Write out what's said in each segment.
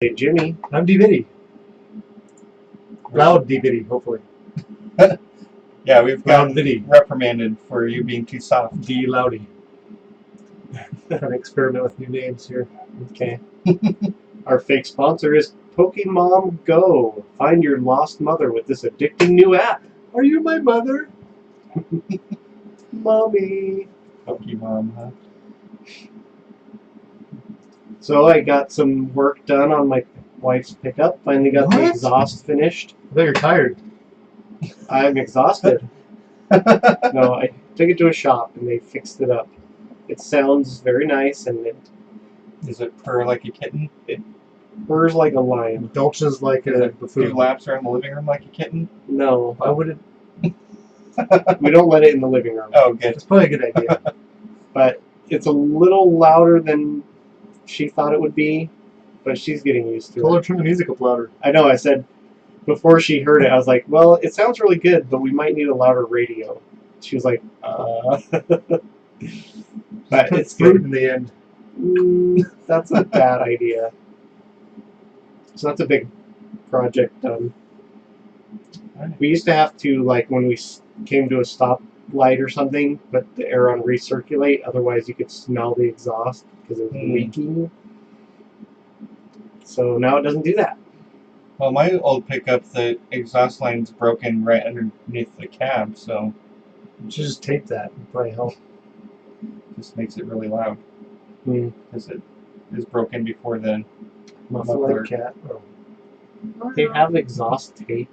Hey, Jimmy. I'm D-Bitty. Loud D-Bitty, hopefully. Yeah, we've Loud gotten Bitty. reprimanded for you being too soft. D-Loudy. Trying to experiment with new names here. Okay. Our fake sponsor is Pokemon Go. Find your lost mother with this addicting new app. Are you my mother? Mommy. Pokemon, huh? So I got some work done on my wife's pickup. Finally got the What? exhaust finished. I bet you're tired. I'm exhausted. No, I took it to a shop and they fixed it up. It sounds very nice and it Does it purr like a kitten? purrs like a lion. Belches like Does a it do buffoon. laps around the living room like a kitten? No, Why would it? we don't let it in the living room. Oh, good. It's probably a good idea. But it's a little louder than she thought it would be, but she's getting used to Tell her it. to turn the music up louder. I know, I said, before she heard it, I was like, well, it sounds really good, but we might need a louder radio. She was like, But Put it's fruit good. in the end. That's a bad idea. So that's a big project done. We used to have to, like, when we came to a stop light or something, put the air on recirculate, otherwise you could smell the exhaust because it was leaking. So now it doesn't do that. Well, my old pickup, the exhaust line's broken right underneath the cab, so You should just tape that. It'd probably help. it just makes it really loud. Because it is broken before the Muffler cat. Oh. They have exhaust tape.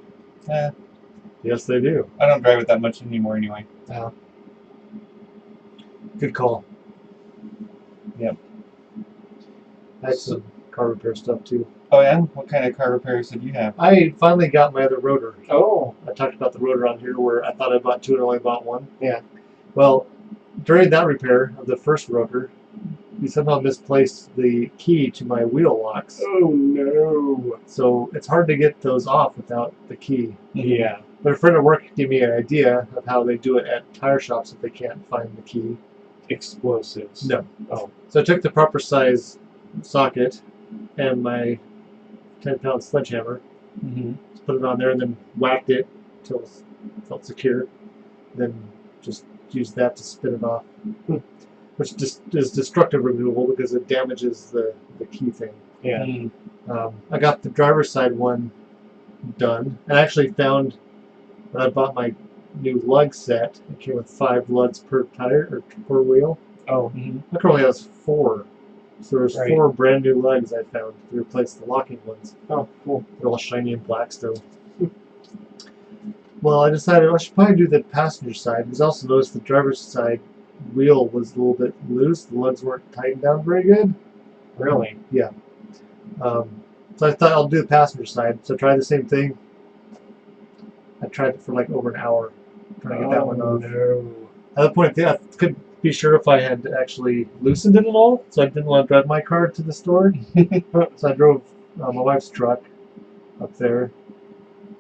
Yes, they do. I don't drive it that much anymore anyway. Good call. Yep. I had some car repair stuff too. Oh yeah? What kind of car repairs did you have? I finally got my other rotor. Oh. I talked about the rotor on here where I thought I bought two and only bought one. Yeah. Well, during that repair of the first rotor, we somehow misplaced the key to my wheel locks. Oh no. So it's hard to get those off without the key. Yeah. But a friend at work gave me an idea of how they do it at tire shops if they can't find the key. Explosives. No. Oh. So I took the proper size socket and my 10-pound sledgehammer, put it on there, and then whacked it until it felt secure. Then just used that to spin it off, which just is destructive removal because it damages the key thing. Yeah. I got the driver's side one done, and I actually found when I bought my new lug set, it came with 5 lugs per tire or per wheel. Oh. I currently has 4. So there's Right. 4 brand new lugs I found to replace the locking ones. Oh, cool. They're all shiny and black still. Well, I decided I should probably do the passenger side because I also noticed the driver's side wheel was a little bit loose. The lugs weren't tightened down very good. Really? Yeah. So I thought I'll do the passenger side. So I tried the same thing. I tried it for like over an hour trying to get that one off. No. At that point, I couldn't be sure if I had actually loosened it at all, so I didn't want to drive my car to the store. So I drove my wife's truck up there,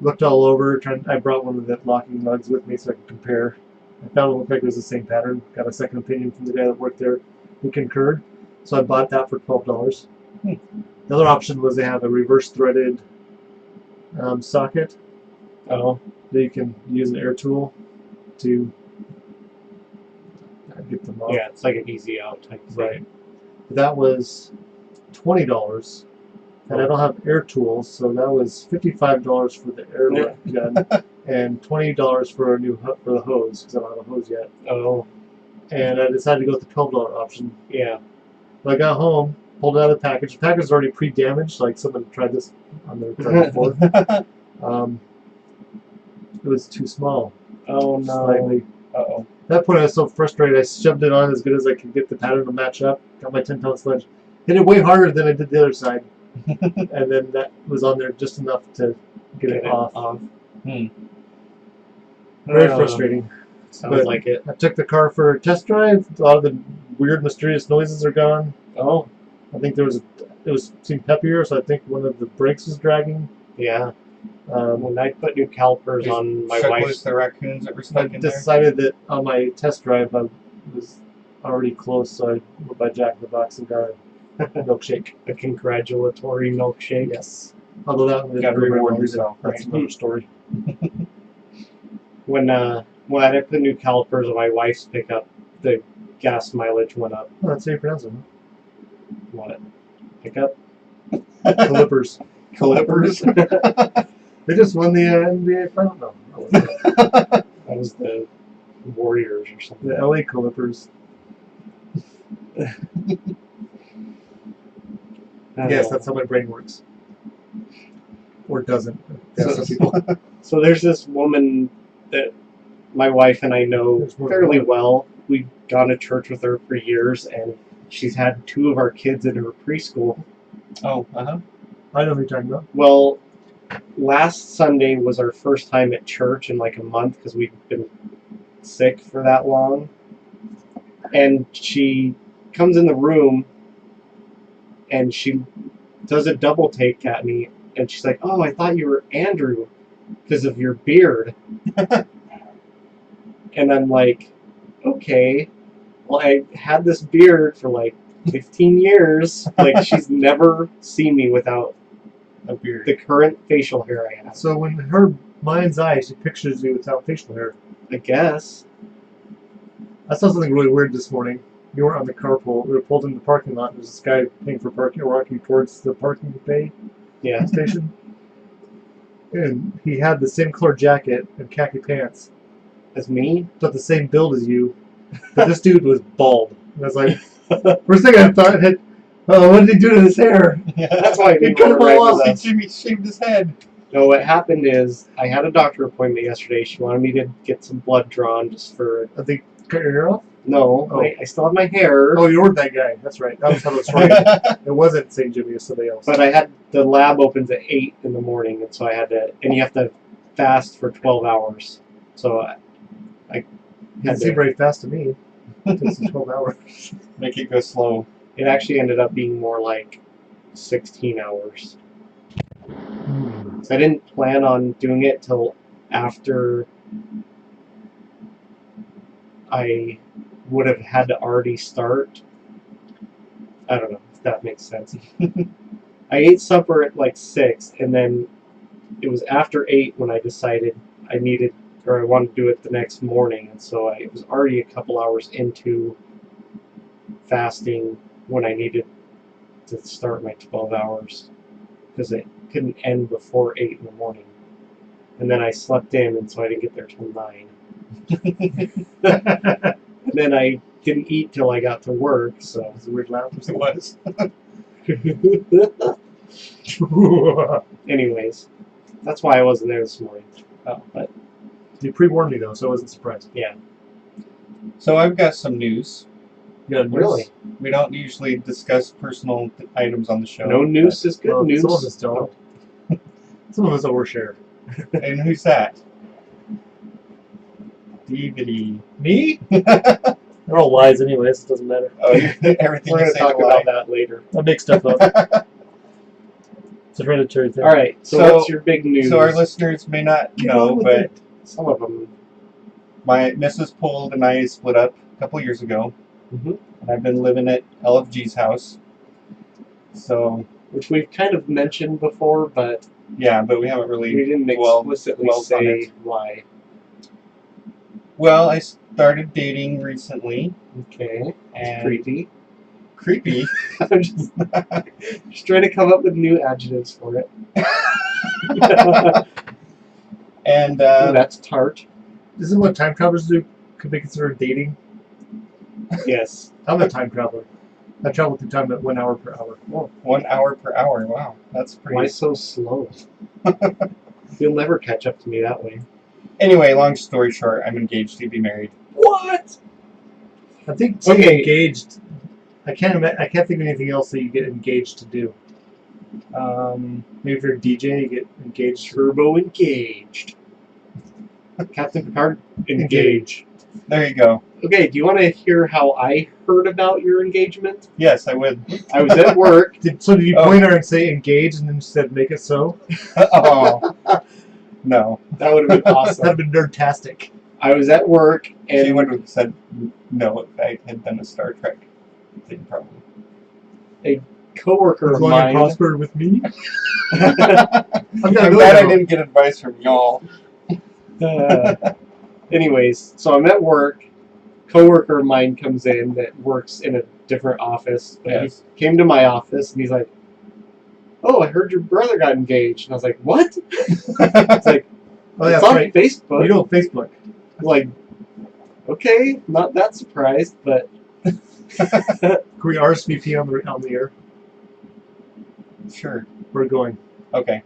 looked all over. I brought one of the locking lugs with me so I could compare. I found it looked like it was the same pattern. Got a second opinion from the guy that worked there who concurred. So I bought that for $12. The other option was they have a reverse threaded socket. Oh. That you can use an air tool to get them off. Yeah, it's like an easy out type thing. Right. That was $20, and I don't have air tools, so that was $55 for the air gun and $20 for a new for the hose because I don't have a hose yet. Oh. And I decided to go with the $12 option. Yeah. When I got home, pulled it out of the package. The package was already pre-damaged, like someone tried this on their car before. It was too small. Oh no. Slightly. Uh-oh. At that point, I was so frustrated. I shoved it on as good as I could get the pattern to match up. Got my 10-pound sledge. Hit it way harder than I did the other side. And then that was on there just enough to get it off. Very frustrating. Sounds like it. I took the car for a test drive. A lot of the weird, mysterious noises are gone. Oh. I think it seemed peppier, so I think one of the brakes was dragging. Yeah. When I put new calipers on my Shook wife's, loose the raccoons that were I stuck in there. decided that on my test drive I was already close, so I went by Jack in the Box and got a milkshake. A congratulatory milkshake. Yes. Although that one You gotta didn't go very reward well either. yourself, That's right? another story. When I put new calipers on my wife's pickup, the gas mileage went up. Oh, that's how you pronounce it. What? Pickup? Clippers. Clippers. They just won the NBA final. No, That was the Warriors or something. the LA Clippers. Yes, that's how my brain works. Or doesn't. Yeah, some people. So there's this woman that my wife and I know There's more than fairly one. well. We've gone to church with her for years, and she's had 2 of our kids in her preschool. Oh, uh-huh. I know who you're talking about. Well, last Sunday was our first time at church in like a month because we've been sick for that long. And she comes in the room and she does a double take at me, and she's like, "Oh, I thought you were Andrew because of your beard." And I'm like, "Okay, well, I had this beard for like 15 years. Like, she's never seen me without A beard. the current facial hair I have." So when her mind's eye, she pictures you without facial hair. I guess. I saw something really weird this morning. You weren't on the carpool. We were pulled in the parking lot. There's this guy paying for parking, walking towards the parking bay Yeah. station. And he had the same color jacket and khaki pants, As me? but the same build as you. But this dude was bald. And I was like, first thing I thought, oh, what did he do to his hair? That's why I He didn't cut want him to ride all with off. us. Jimmy shaved his head. No, what happened is I had a doctor appointment yesterday. She wanted me to get some blood drawn just for... I think cut your hair off? No, Oh. I still have my hair. Oh, you were that guy. That's right. That was how it was right. It wasn't St. Jimmy, it was somebody else. But I had... The lab opens at 8 in the morning, and so I had to... And you have to fast for 12 hours. So I It had didn't seem to... very fast to me. It takes 12 hours. Make it go slow. It actually ended up being more like 16 hours. So I didn't plan on doing it till after I would have had to already start. I don't know if that makes sense. I ate supper at like 6, and then it was after 8 when I decided I wanted to do it the next morning, and so I was already a couple hours into fasting when I needed to start my 12 hours because it couldn't end before 8 in the morning. And then I slept in, and so I didn't get there till 9. And then I didn't eat till I got to work, so... It was a weird laugh. It was. Anyways, that's why I wasn't there this morning. Oh. But, You pre-warned me, though, so I wasn't surprised. yeah. So I've got some news. You got news? Really? We don't usually discuss personal items on the show. No news is good Well, news. some of us don't. Some of us overshare. And who's that? DVD. Me? They're all lies anyways, it doesn't matter. Oh, everything We're you going to say talk is a lie. about that later. I make stuff up. It's a hereditary thing. All right, so what's your big news? So our listeners may not Get on know, with but it. Some of them. my Mrs. Pold and I split up a couple years ago. Mhm. And I've been living at LFG's house. So, Which we've kind of mentioned before, but yeah, but we haven't we really didn't dwelled explicitly on say it. why. Well, I started dating recently. Okay, that's And creepy. creepy. I'm just trying to come up with new adjectives for it. And That's tart. Isn't what time travelers do could be considered dating? Yes. I'm a time traveler. I travel through time at 1 hour per hour. 1 hour per hour. Wow, that's pretty. Why so slow? You'll never catch up to me that way. Anyway, long story short, I'm engaged to be married. What? I think saying Okay. engaged. I can't think of anything else that you get engaged to do. Maybe if you're a DJ, you get engaged. Turbo engaged. Captain Picard engage. There you go. Okay, do you want to hear how I heard about your engagement? Yes, I would. I was at work. So did you Oh. point her and say engaged, and then she said make it so? Oh. No. That would have been That'd awesome. have been nerdtastic. I was at work, She and would have said no if I had done a Star Trek thing, probably. coworker As of long and mine. prosper with me. I'm got a glad I million. didn't get advice from y'all. Anyways, so I'm at work. Coworker of mine comes in that works in a different office. But Yes. he came to my office and he's like, "Oh, I heard your brother got engaged." And I was like, "What?" It's like, Oh, it's that's on right. Facebook. You know Facebook. Like, okay, not that surprised, but Can we RSVP on the air? Sure. We're going. Okay.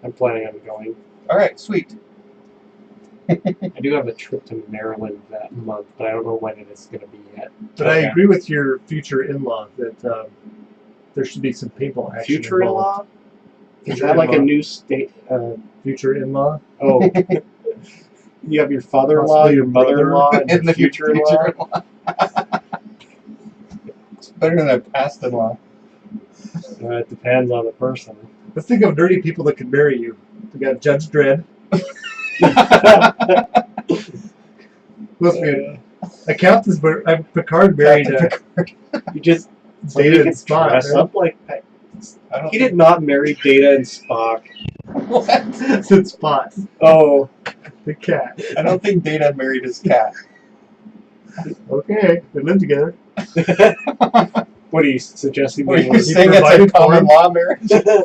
I'm planning on going. All right. Sweet. I do have a trip to Maryland that month, but I don't know when it is going to be yet. But Okay. I agree with your future in-law that there should be some paintball action Future-in-law? involved. Is that like a new state? Future in-law? Oh, you have your father-in-law, Possibly your your brother, mother-in-law, and In your the future-in-law. It's better than a past-in-law. It depends on the person. Let's think of nerdy people that could marry you. We got Judge Dredd. Must be a Captain Picard married You just Data and could Spock. dress Right? up like I don't he did not marry Data and Spock. What? Since Spot, Oh, the cat. I don't think Data married his cat. Okay, they live together. what are you suggesting? What are you He saying? It's a provided for common him. law marriage? I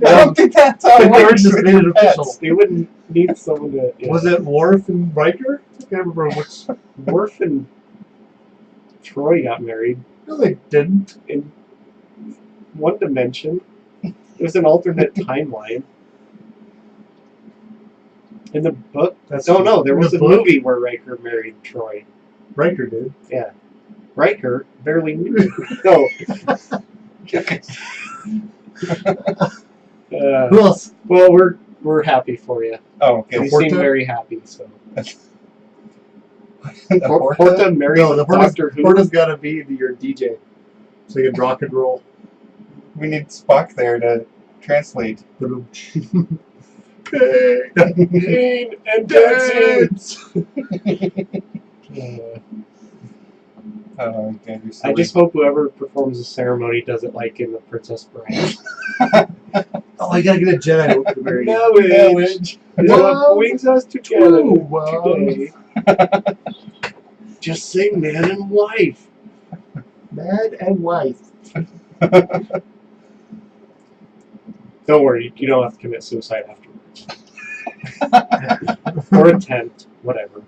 don't think that's how it Picard works just with made it your pets. official. They wouldn't need someone to. Yeah. Was it Worf and Riker? I can't remember which. Worf and Troy got married No, they didn't. in one dimension. It was an alternate timeline. In the book? That's No, there in was the a book? movie where Riker married Troy. Riker did. Riker barely knew. No. Who else? Well, we're happy for you. Oh, okay. You Horta? seem very happy. So The Horta married No, the Doctor Who. Horta's got to be your DJ, so you can rock and roll. We need Spock there to translate. Pain and dancing. Oh, okay, you're I silly. just hope whoever performs the ceremony does it like in The Princess Bride. Oh, I gotta get a Jedi to marry you. Marriage is what brings us together True, today. Just say man and wife. Man and wife. Don't worry, you don't have to commit suicide afterwards. Or attempt, whatever.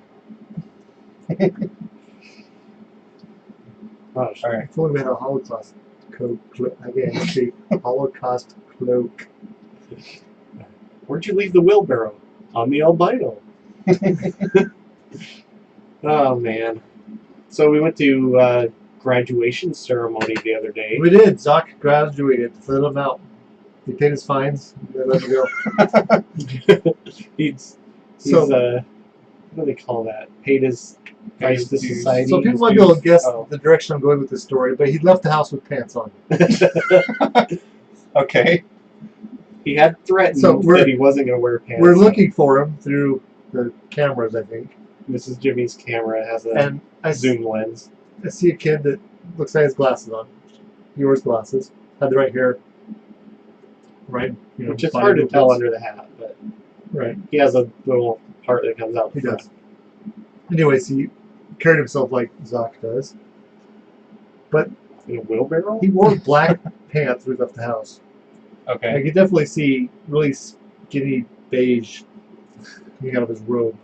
Gosh. All right. If only we had a Holocaust cloak. Again, see, Holocaust cloak. Where'd you leave the wheelbarrow? On the albino. Oh man. So we went to graduation ceremony the other day. We did. Zoc graduated. Let him out. He paid his fines. They let him go. he's So- what do they call that? Paid his price to dues. society. So people his might be able to dues. guess Oh. the direction I'm going with this story, but he left the house with pants on. Okay. He had threatened So that he wasn't going to wear pants. We're looking for him through the cameras, I think. Mrs. Jimmy's camera has a And I zoom lens. see a kid that looks like he has glasses on. He wears glasses. Had the right hair. Right? You know, Which is body hard to tell movements. under the hat, but Right. he has a little part that comes out He front. does. Anyways, he carried himself like Zoc does. But In a wheelbarrow? he wore black pants when he left the house. Okay. I could definitely see really skinny beige coming out of his robe.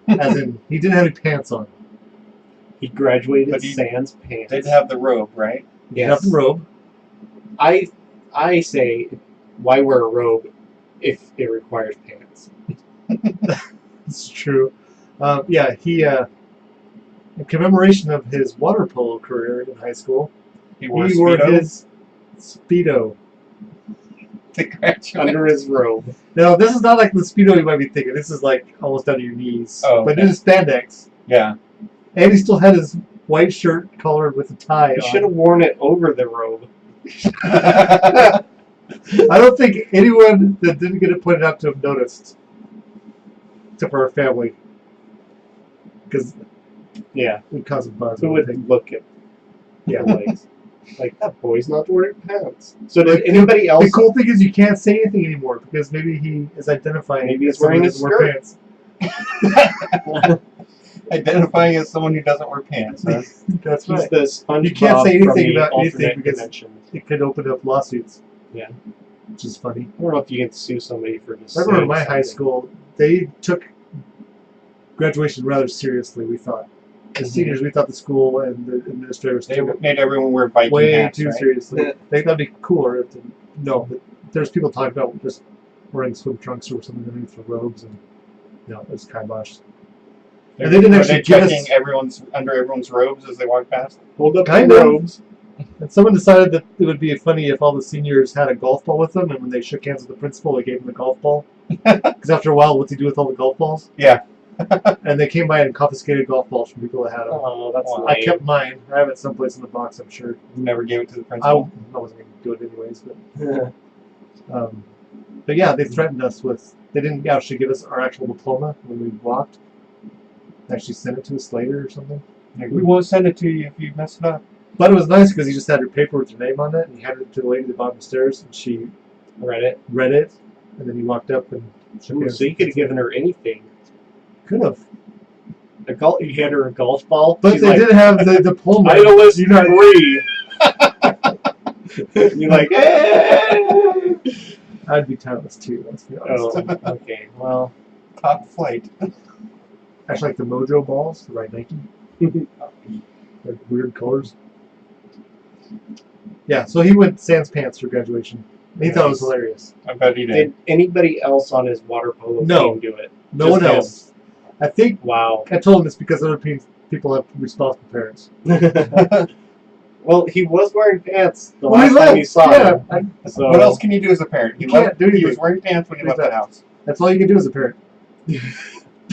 As in, he didn't have any pants on. He graduated But he sans pants. They'd have the robe, right? He didn't have Yes. the robe. I say, why wear a robe if it requires pants? It's true. Yeah, he, in commemoration of his water polo career in high school, He wore he wore Speedo his Speedo. to graduate. Under his robe. Now, this is not like the Speedo you might be thinking. This is like almost down to your knees. Oh, But okay. it is spandex. Yeah. And he still had his white shirt collared with a tie He on. should have worn it over the robe. I don't think anyone that didn't get it pointed out to him noticed. Except for our family. Because Yeah. it caused a buzz. Who would look at Yeah. the legs? Like, that boy's not wearing pants. So did Like, anybody else? The cool thing is you can't say anything anymore because maybe he is identifying. Maybe he's as someone wearing who a doesn't wear pants. Identifying as someone who doesn't wear pants. Huh? That's He's right. the SpongeBob You can't say from anything the about anything alternate because dimension. it could open up lawsuits. Yeah. Which is funny. I don't know if you can sue somebody for just I remember saying in my high something. school, they took graduation rather seriously, we thought. As seniors, we thought the school and the administrators They took it made everyone wear Viking way hats, too right? seriously. They thought it'd be cooler if no, but there's people talking about just wearing swim trunks or something underneath the robes, and it was kibosh. And they didn't Were actually they give checking us under everyone's robes as they walked past? Hold up Kind the of. robes. And someone decided that it would be funny if all the seniors had a golf ball with them, and when they shook hands with the principal, they gave him the golf ball. Because after a while, what's he do with all the golf balls? Yeah. And they came by and confiscated golf balls from people that had them. Oh, that's Wow. I lame. kept mine. I have it someplace in the box, I'm sure. Never gave it to the I principal. wasn't going to do it anyways, but yeah, they threatened us with. They didn't actually give us our actual diploma when we walked. They actually sent it to us later or something. Like, we won't send it to you if you mess it up. But it was nice because he just had her paper with her name on it, and he handed it to the lady at the bottom of the stairs, and she Read it. read it, and then he walked up and shook Ooh, hands. so you could have given her anything. Could have. You had her a golf ball. But She's they like, did have the diploma. Titleist degree. You're like, hey! I'd be titleist too, let's be honest. Oh, okay. Well, Top flight. Actually, like the Mojo balls, the right Nike. Like weird colors. Yeah, so he went sans pants for graduation. He thought it was hilarious. I bet he did. did anybody else on his water polo No. team do it? No Just one him. else. I think Wow. I told him it's because other people have responsible parents. Well, he was wearing pants the Well, he last time you left, saw yeah. him. So, What else can you do as a parent? You can't do He anything. was wearing pants when he left the house. That's all you can do as a parent.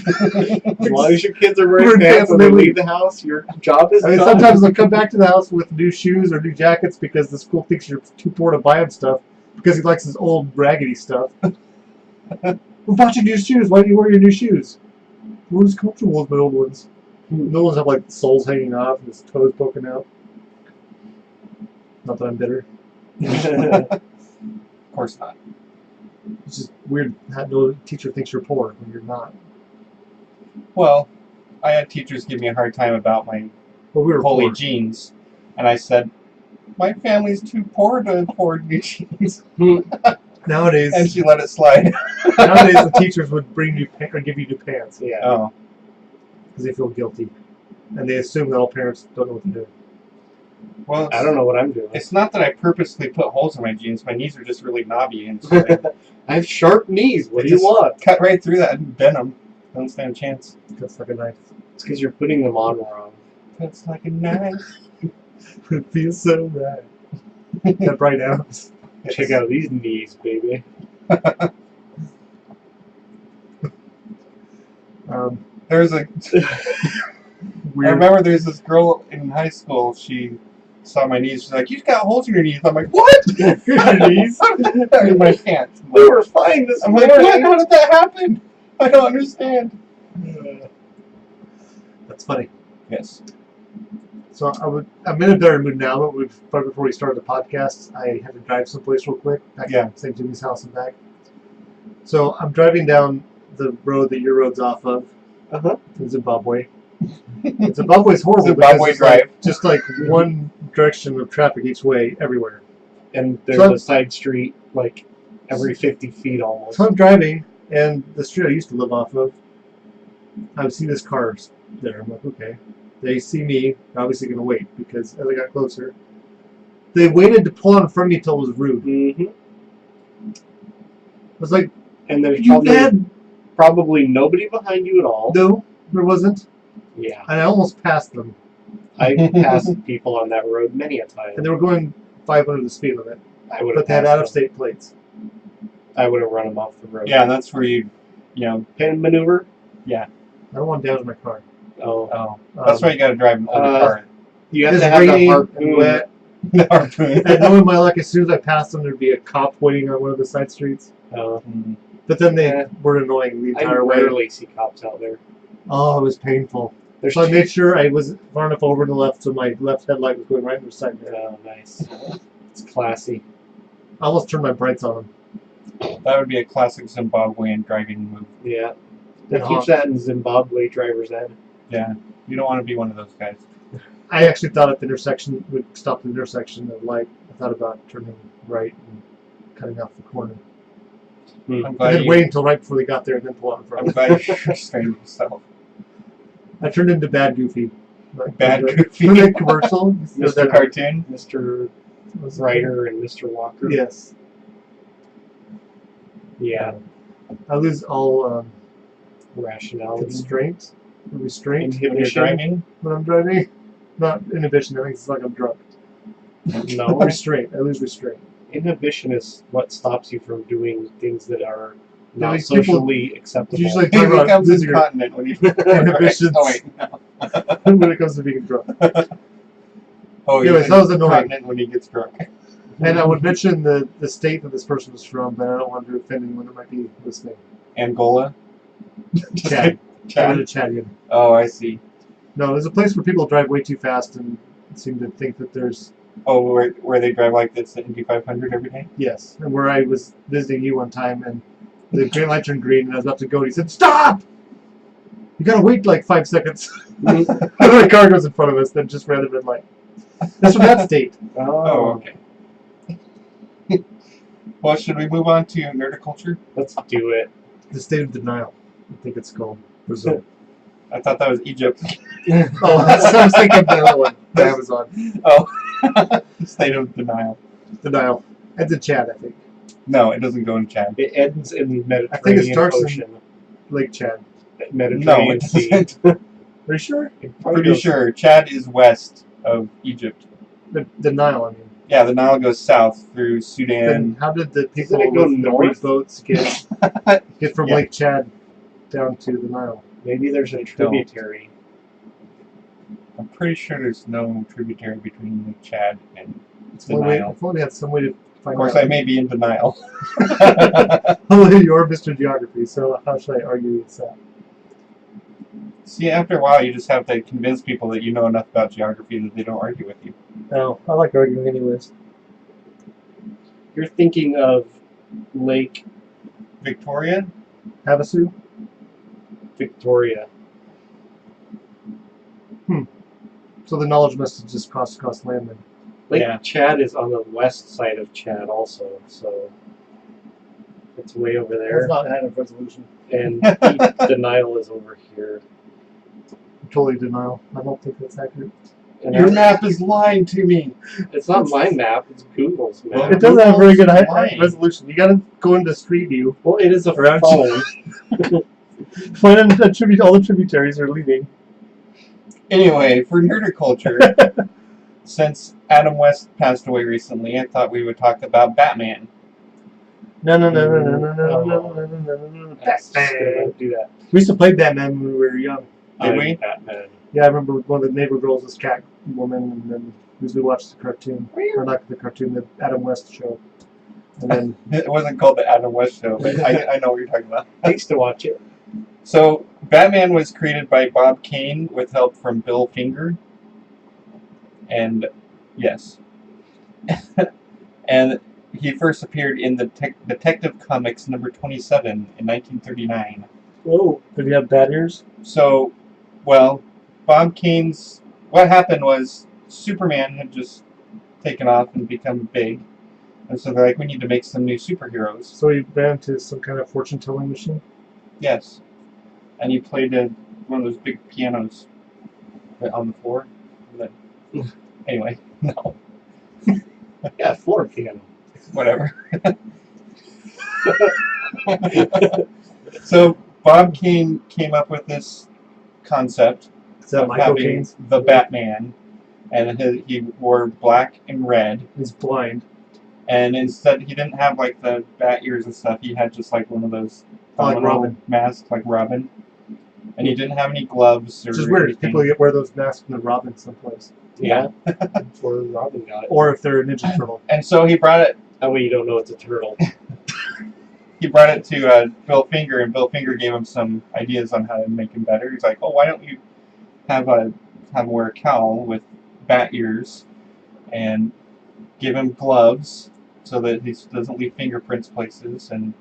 As long as your kids are wearing Wearing pants when pants they when they leave the house, your job is I mean, done. sometimes they'll come back to the house with new shoes or new jackets because the school thinks you're too poor to buy him stuff because he likes his old raggedy stuff. We're bought you new shoes. Why do you wear your new shoes? We're as comfortable as my old ones. The ones have like soles hanging off and his toes poking out. Not that I'm bitter. Of course not. It's just weird that no teacher thinks you're poor when you're not. Well, I had teachers give me a hard time about my But we were holy poor. jeans, and I said, "My family's too poor to afford new jeans," Nowadays, and she let it slide. nowadays the teachers would bring you or give you new pants Yeah. Oh, because they feel guilty, and they assume that all parents don't know what to do. well, I don't know what I'm doing. It's not that I purposely put holes in my jeans. My knees are just really knobby, and so they I have sharp knees. What They do you just- want? cut right through that and bend them. Don't stand a chance. That's like a knife. It's because you're putting them on wrong. That's like a knife. It feels so right. Got bright arms. Check out these knees, baby. There's a. I Weird. remember there's this girl in high school. She saw my knees. She's like, "You've got holes in your knees." I'm like, "What?" Your knees? in my pants. I'm They like, were fine this I'm like, morning. "What? How did that happen? I don't understand." That's funny. Yes. So I'm in a better mood now, but right before we started the podcast, I had to drive someplace real quick, back Yeah. to St. Jimmy's house and back. So I'm driving down the road that your road's off of in Zimbabwe. And Zimbabwe's horrible Zimbabwe because it's Drive. just like one direction of traffic each way everywhere. And there's So- a side street like every 50 feet almost. So I'm driving, and the street I used to live off of, I see this car there. I'm like, okay. They see me, they're obviously going to wait, because as I got closer, they waited to pull out in front of me until it was rude. Mm-hmm. I was like, And there's you had... probably nobody behind you at all. No, there wasn't. Yeah. And I almost passed them, I passed people on that road many a time. and they were going 500 the speed limit, I would but have they had passed them. out-of-state plates. I would have run them off the road. Yeah, and that's where you know. Pin maneuver? I don't want to damage my car. Oh. Oh, that's why you got to drive an older car. You have It's to have the raining harpoon. and wet. The harpoon. And knowing my luck, as soon as I passed them, there'd be a cop waiting on one of the side streets. Mhm. But then they Yeah. were annoying the I entire way. rarely see cops out there. Oh, it was painful. There's So I made sure I was far enough over to the left so my left headlight was going right in the side mirror. Oh, nice. It's classy. I almost turned my brights on. That would be a classic Zimbabwean driving move. Yeah. They It teach honks. that in Zimbabwe driver's ed. Yeah. You don't want to be one of those guys. I actually thought at the intersection, would stop the intersection of light. I thought about turning right and cutting off the corner. I'm And glad then you, wait until right before they got there and then pull out in front I'm of them. glad you restrained yourself. I turned into Bad Goofy. Like Bad the- Goofy. the commercial. Mr. Cartoon. Mr. Ryder and Mr. Walker. Yes. Yeah. I lose all Rationality. constraint, restraint When you're Inhibition. driving. when I'm driving. Not inhibition. I think it's like I'm drunk. No. Restraint. I lose restraint. Inhibition is what stops you from doing things that are Yeah, not like people socially acceptable. usually He talk about becomes losing your incontinent when you inhibitions Oh wait, no. when it comes to being drunk. Oh, Anyways, he's that was annoying. incontinent when he gets drunk. And I would mention the state that this person was from, but I don't want to offend anyone that might be listening. Angola. Chad. Chad. Chadian. Oh, I see. No, there's a place where people drive way too fast and seem to think that there's Oh, where they drive like this, the Indy 500 every day. yes. And where I was visiting you one time and the green light turned green and I was about to go and he said, "Stop! You gotta wait like 5 seconds." And then a car goes in front of us that just ran the red light. That's from that state. Oh, okay. Well, should we move on to nerdiculture? Let's do it. The state of denial, I think it's called. Brazil. I thought that was Egypt. Oh, that's I was thinking of the other one. The Amazon. Oh, state of denial. Denial. It's a Chad, I think. No, it doesn't go in Chad. It ends in the Mediterranean I think it starts in- Ocean. Lake Chad. No, Mediterranean it Sea. doesn't. Are you sure? It probably Pretty goes- sure Chad is west of Egypt. The Nile, I mean. Yeah, the Nile goes south through Then Sudan. how did the people Doesn't it go with the north? reed boats get from Yeah. Lake Chad down to the Nile? Maybe there's a don't. tributary. I'm pretty sure there's no tributary between Lake Chad and It's the only, Nile. if only had some way to Of find course, out. I may be in denial. Only you're Mr. Geography, so how should I argue against that? See, after a while, you just have to convince people that you know enough about geography that they don't argue with you. No, I like arguing anyways. You're thinking of Lake Victoria? Havasu? Victoria. So the knowledge must have just crossed across land then. Lake Yeah. Chad is on the west side of Chad also, so it's way over It's there. not ahead of resolution. And the Nile is over here. Totally denial. I don't think that's accurate. And Your that's- map is lying to me. it's not my map, it's Google's map. Well, It doesn't have very good Google's resolution. You gotta go into Street View. Well, it is a Around- phone. Find all the tributaries are leaving. Anyway, for nerdiculture, since Adam West passed away recently, I thought we would talk about Batman. No. That's Batman. gonna do that. We used to play Batman when we were young. Did I'm we? Batman. Yeah, I remember one of the neighbor girls was Catwoman, and then because we watched the cartoon, or not the cartoon, the Adam West show, and then It wasn't called the Adam West Show, but I know what you're talking about. I used to watch it. So, Batman was created by Bob Kane with help from Bill Finger. And, yes. And he first appeared in the Detective Comics number 27 in 1939. whoa, did he have bat ears? So, well, Bob Kane's... What happened was Superman had just taken off and become big. And so they're like, we need to make some new superheroes. So he ran into some kind of fortune telling machine. Yes. And he played one of those big pianos on the floor. And then, anyway, no, Yeah, floor piano. whatever. So Bob Kane came up with this concept Is that of Michael having Caine's? the Batman, and he wore black and red. He's blind. And instead, he didn't have like the bat ears and stuff. He had just like one of those Like domino Robin. masks, like Robin. And he didn't have any gloves or Which is weird. anything. People wear those masks when they're robbing someplace. Yeah. Before Robin got it. Or if they're a Ninja Turtle. And so he brought it. That way you don't know it's a turtle. He brought it to Bill Finger, and Bill Finger gave him some ideas on how to make him better. He's like, "Oh, why don't you have him wear a cowl with bat ears, and give him gloves so that he doesn't leave fingerprints places, and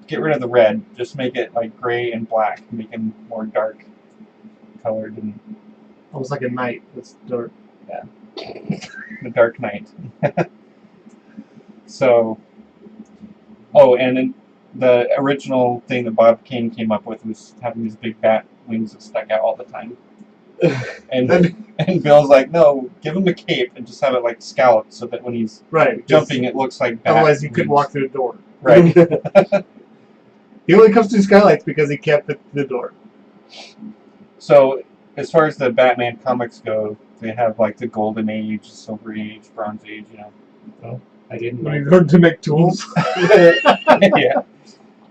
get rid of the red. Just make it like gray and black. Make him more dark colored and Almost like a knight. That's dark. the Dark Knight. So, oh, and then the original thing that Bob Kane came up with was having these big bat wings that stuck out all the time. And Bill's like, no, give him a cape and just have it like scalloped so that when he's Right. jumping, it looks like bat Otherwise, you couldn't wings. walk through the door. Right. He only comes through skylights because he can't fit the door. So, as far as the Batman comics go, they have like the Golden Age, Silver Age, Bronze Age, you know. I didn't When know. you learn to make tools. Yeah.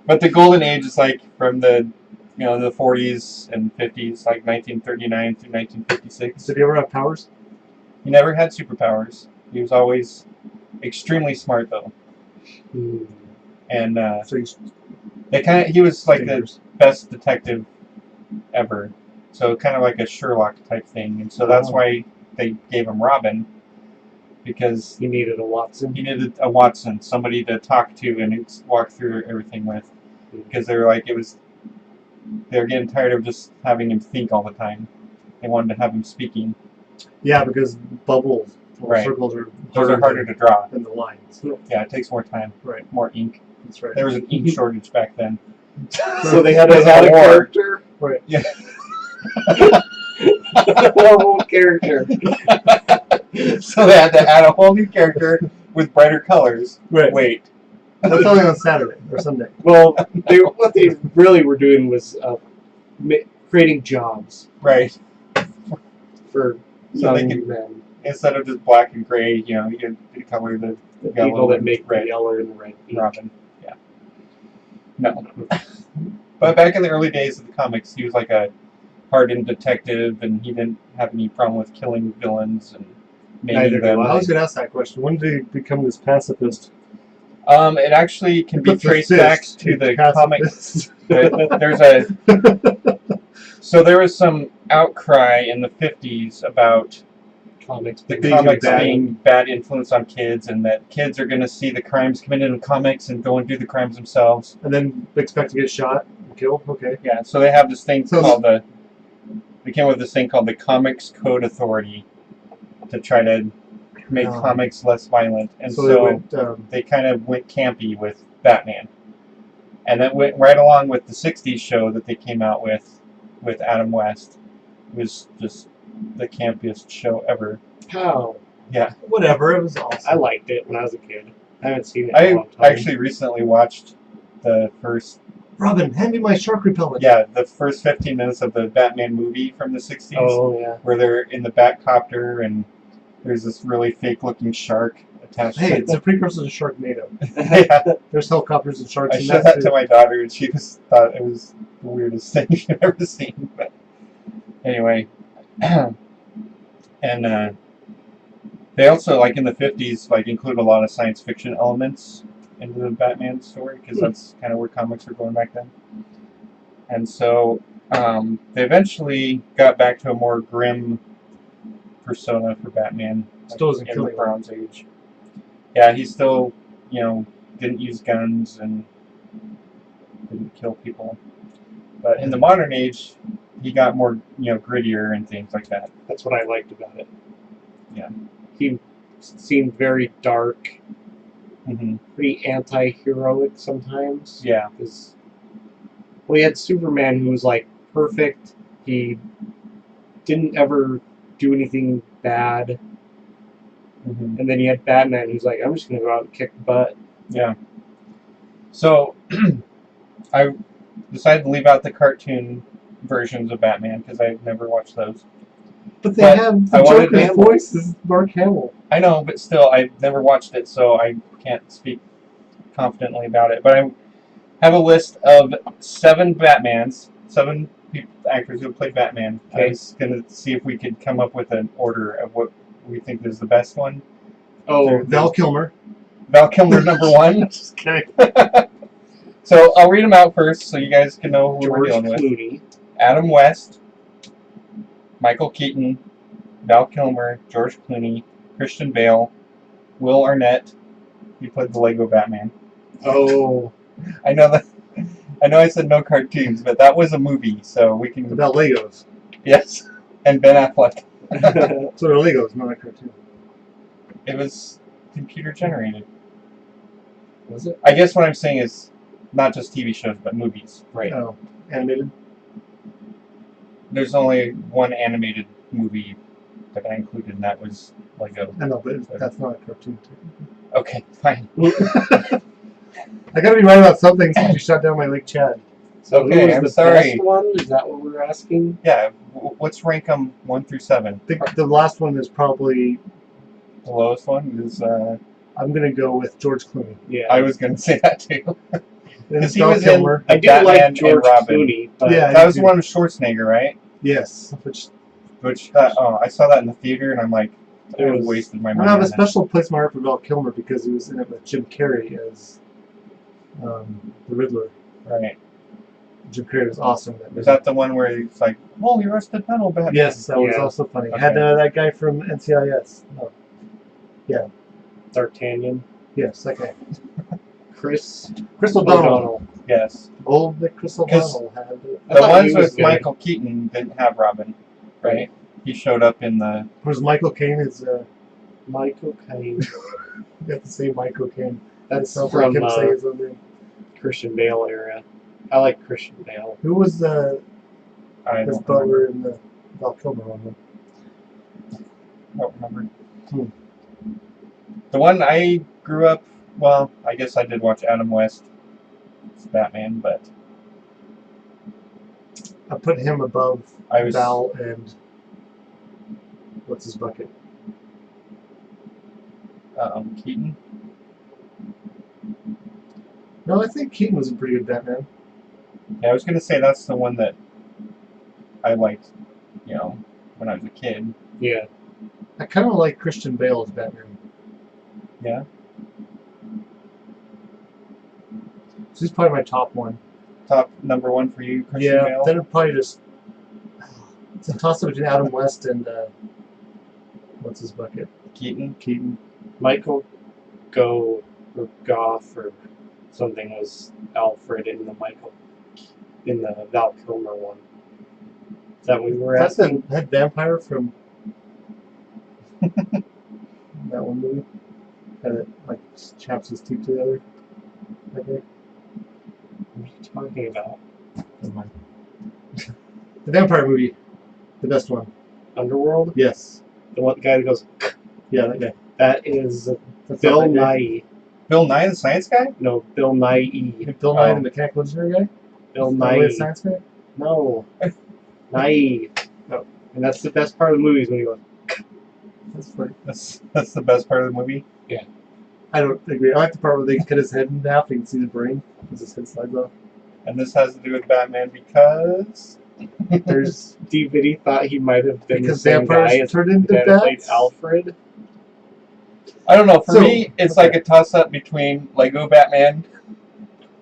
But the Golden Age is like from the, you know, the 40s and 50s, like 1939 through 1956. Did he ever have powers? He never had superpowers. He was always extremely smart, though. Hmm. And So he's he was like the fingers. best detective ever. So kind of like a Sherlock type thing. And so that's Oh. why they gave him Robin, because He needed a Watson. he needed a Watson, somebody to talk to and walk through everything with. Because they were like, they were getting tired of just having him think all the time. They wanted to have him speaking. Yeah, because bubbles or Right. circles are Those are harder to draw. than the lines. Yeah, it takes more time. Right. More ink. That's right. There was an ink shortage back then. So they had to Because of add the a war. character. Right. Yeah. A whole character. So they had to add a whole new character with brighter colors. Right. Wait. That's only on Saturday or Sunday. Well, what they really were doing was creating jobs Right. for So they young could, men. instead of just black and gray, you know, you could color the The yellow people that and make red the yellow and red. ink. Robin. Yeah. No. But back in the early days of the comics, he was like a hardened detective, and he didn't have any problem with killing villains and Neither maiming do them. I was going to ask that question. When did he become this pacifist? It actually can be Puts the traced fist back to in the pacifist. comics. There's a so there was some outcry in the 50s about Comics. the Being comics bad. being bad influence on kids, and that kids are going to see the crimes committed in comics and go and do the crimes themselves. And then expect to get shot and killed? Okay. Yeah, so they have this thing So- called they came up with this thing called the Comics Code Authority to try to make Oh. comics less violent, and So they went, they kind of went campy with Batman. And that went right along with the 60s show that they came out with Adam West. It was just the campiest show ever. How? whatever. It was awesome. I liked it when I was a kid. I haven't seen it in a I long time. actually recently watched the first Robin, hand me my shark repellent. the first 15 minutes of the Batman movie from the 60s, Oh, yeah. where they're in the Batcopter and there's this really fake-looking shark attached Hey, to it's a precursor to Sharknado. Yeah. There's helicopters and sharks I in showed that that too. to my daughter, and she just thought it was the weirdest thing she'd ever seen. But anyway, and they also, like in the 50s, like include a lot of science fiction elements into the Batman story, because that's kind of where comics were going back then. And so they eventually got back to a more grim persona for Batman. Still isn't in the killing them. Bronze Age. Yeah, he still, didn't use guns and didn't kill people. But in the modern age, he got more, grittier and things like that. That's what I liked about it. Yeah. He seemed very dark, Mm-hmm. pretty anti-heroic sometimes. Yeah. Because, well, he had Superman who was, like, perfect. He didn't ever do anything bad. Mm-hmm. And then you had Batman who's like, I'm just going to go out and kick butt. Yeah. So I decided to leave out the cartoon versions of Batman because I've never watched those. But they But have the I wanted Joker's to- voice is Mark Hamill. I know, but still, I've never watched it, so I can't speak confidently about it. But I have a list of 7 Batmans, 7 actors who played Batman. I Okay. was going to see if we could come up with an order of what we think is the best one. Oh, Val Kilmer. Val Kilmer's number 1. Just kidding. So I'll read them out first so you guys can know who we're George dealing with. Clooney. Adam West, Michael Keaton, Val Kilmer, George Clooney, Christian Bale, Will Arnett. He played the Lego Batman. Oh, I know that. I know I said no cartoons, but that was a movie, so we can. About Legos. Yes, and Ben Affleck. So they're Legos, not a cartoon. It was computer generated. Was it? I guess what I'm saying is not just TV shows, but movies. right. Oh, animated. There's only one animated movie that I included, and that was Lego. I know, but that's not a cartoon. Okay, fine. I gotta be right about something since you shut down my Lake Chad. So who Okay, was I'm the sorry. best one? Is that what we're asking? Yeah, let's rank them 1 through 7. The last one is probably. The lowest one is. I'm gonna go with George Clooney. Yeah. I was going to say that too. And Because he Val was Kilmer. I do Batman like and George Robin. Clooney, but Yeah. That was the one with Schwarzenegger, right? Yes. Which Which I saw that in the theater, and I'm like, I It was- wasted my I money. have a on that. special place in my heart for Val Kilmer because he was in it with Jim Carrey as the Riddler. Right. Jim Carrey was awesome. In that Was movie. that the one where he's like, "Oh, you rusted metal, Batman"? Yes, that was Yeah. also funny. Okay. Had that guy from NCIS. No. D'Artagnan, Yes, that guy. Chris Chris O'Donnell. O'Donnell. Yes. Old Nick Chris 'Cause- O'Donnell had it. I The thought ones he was with good. Michael Keaton didn't have Robin, right? He showed up in the. Was Michael Caine is Michael Caine. you have to say Michael Caine. That's Sounds like from him say his own name. Christian Bale era. I like Christian Bale. Who was I his don't remember. butler in the Val Kilmer one? Don't remember. Hmm. The one I grew up. Well, I guess I did watch Adam West. It's Batman, but I put him above I was. Val and what's his bucket? Keaton. No, I think Keaton was a pretty good Batman. Yeah, I was gonna say that's the one that I liked. You know, when I was a kid. Yeah. I kind of like Christian Bale as Batman. Yeah. So he's probably my top one. Top number 1 for you, Christian Yeah, Bale. then it'd probably just it's a toss up between Adam West and what's his bucket? Keaton. Keaton. Michael Goff or something was Alfred in the Val Kilmer one. Is that what we were That's asking? that vampire from that one movie. Had it like chaps his teeth together. Okay. What are you talking about? Never mind. The vampire movie. The best one. Underworld? Yes. The one guy that goes, Yeah, that guy. that is That's Bill not that guy. Nye. Bill Nye the Science Guy. No, Bill Nye. Bill Nye, Oh. the mechanical engineer guy? Bill The Nye. science guy? No. Nye. No. And that's the best part of the movie is when he goes, That's funny. That's the best part of the movie. I don't agree. I like the part where they cut his head in half and you can see his brain as his head slides off. And this has to do with Batman because There's DVD thought he might have been because the same guy vampires as turned into that played bats. Alfred. I don't know. For So- me, it's okay. like a toss-up between Lego Batman,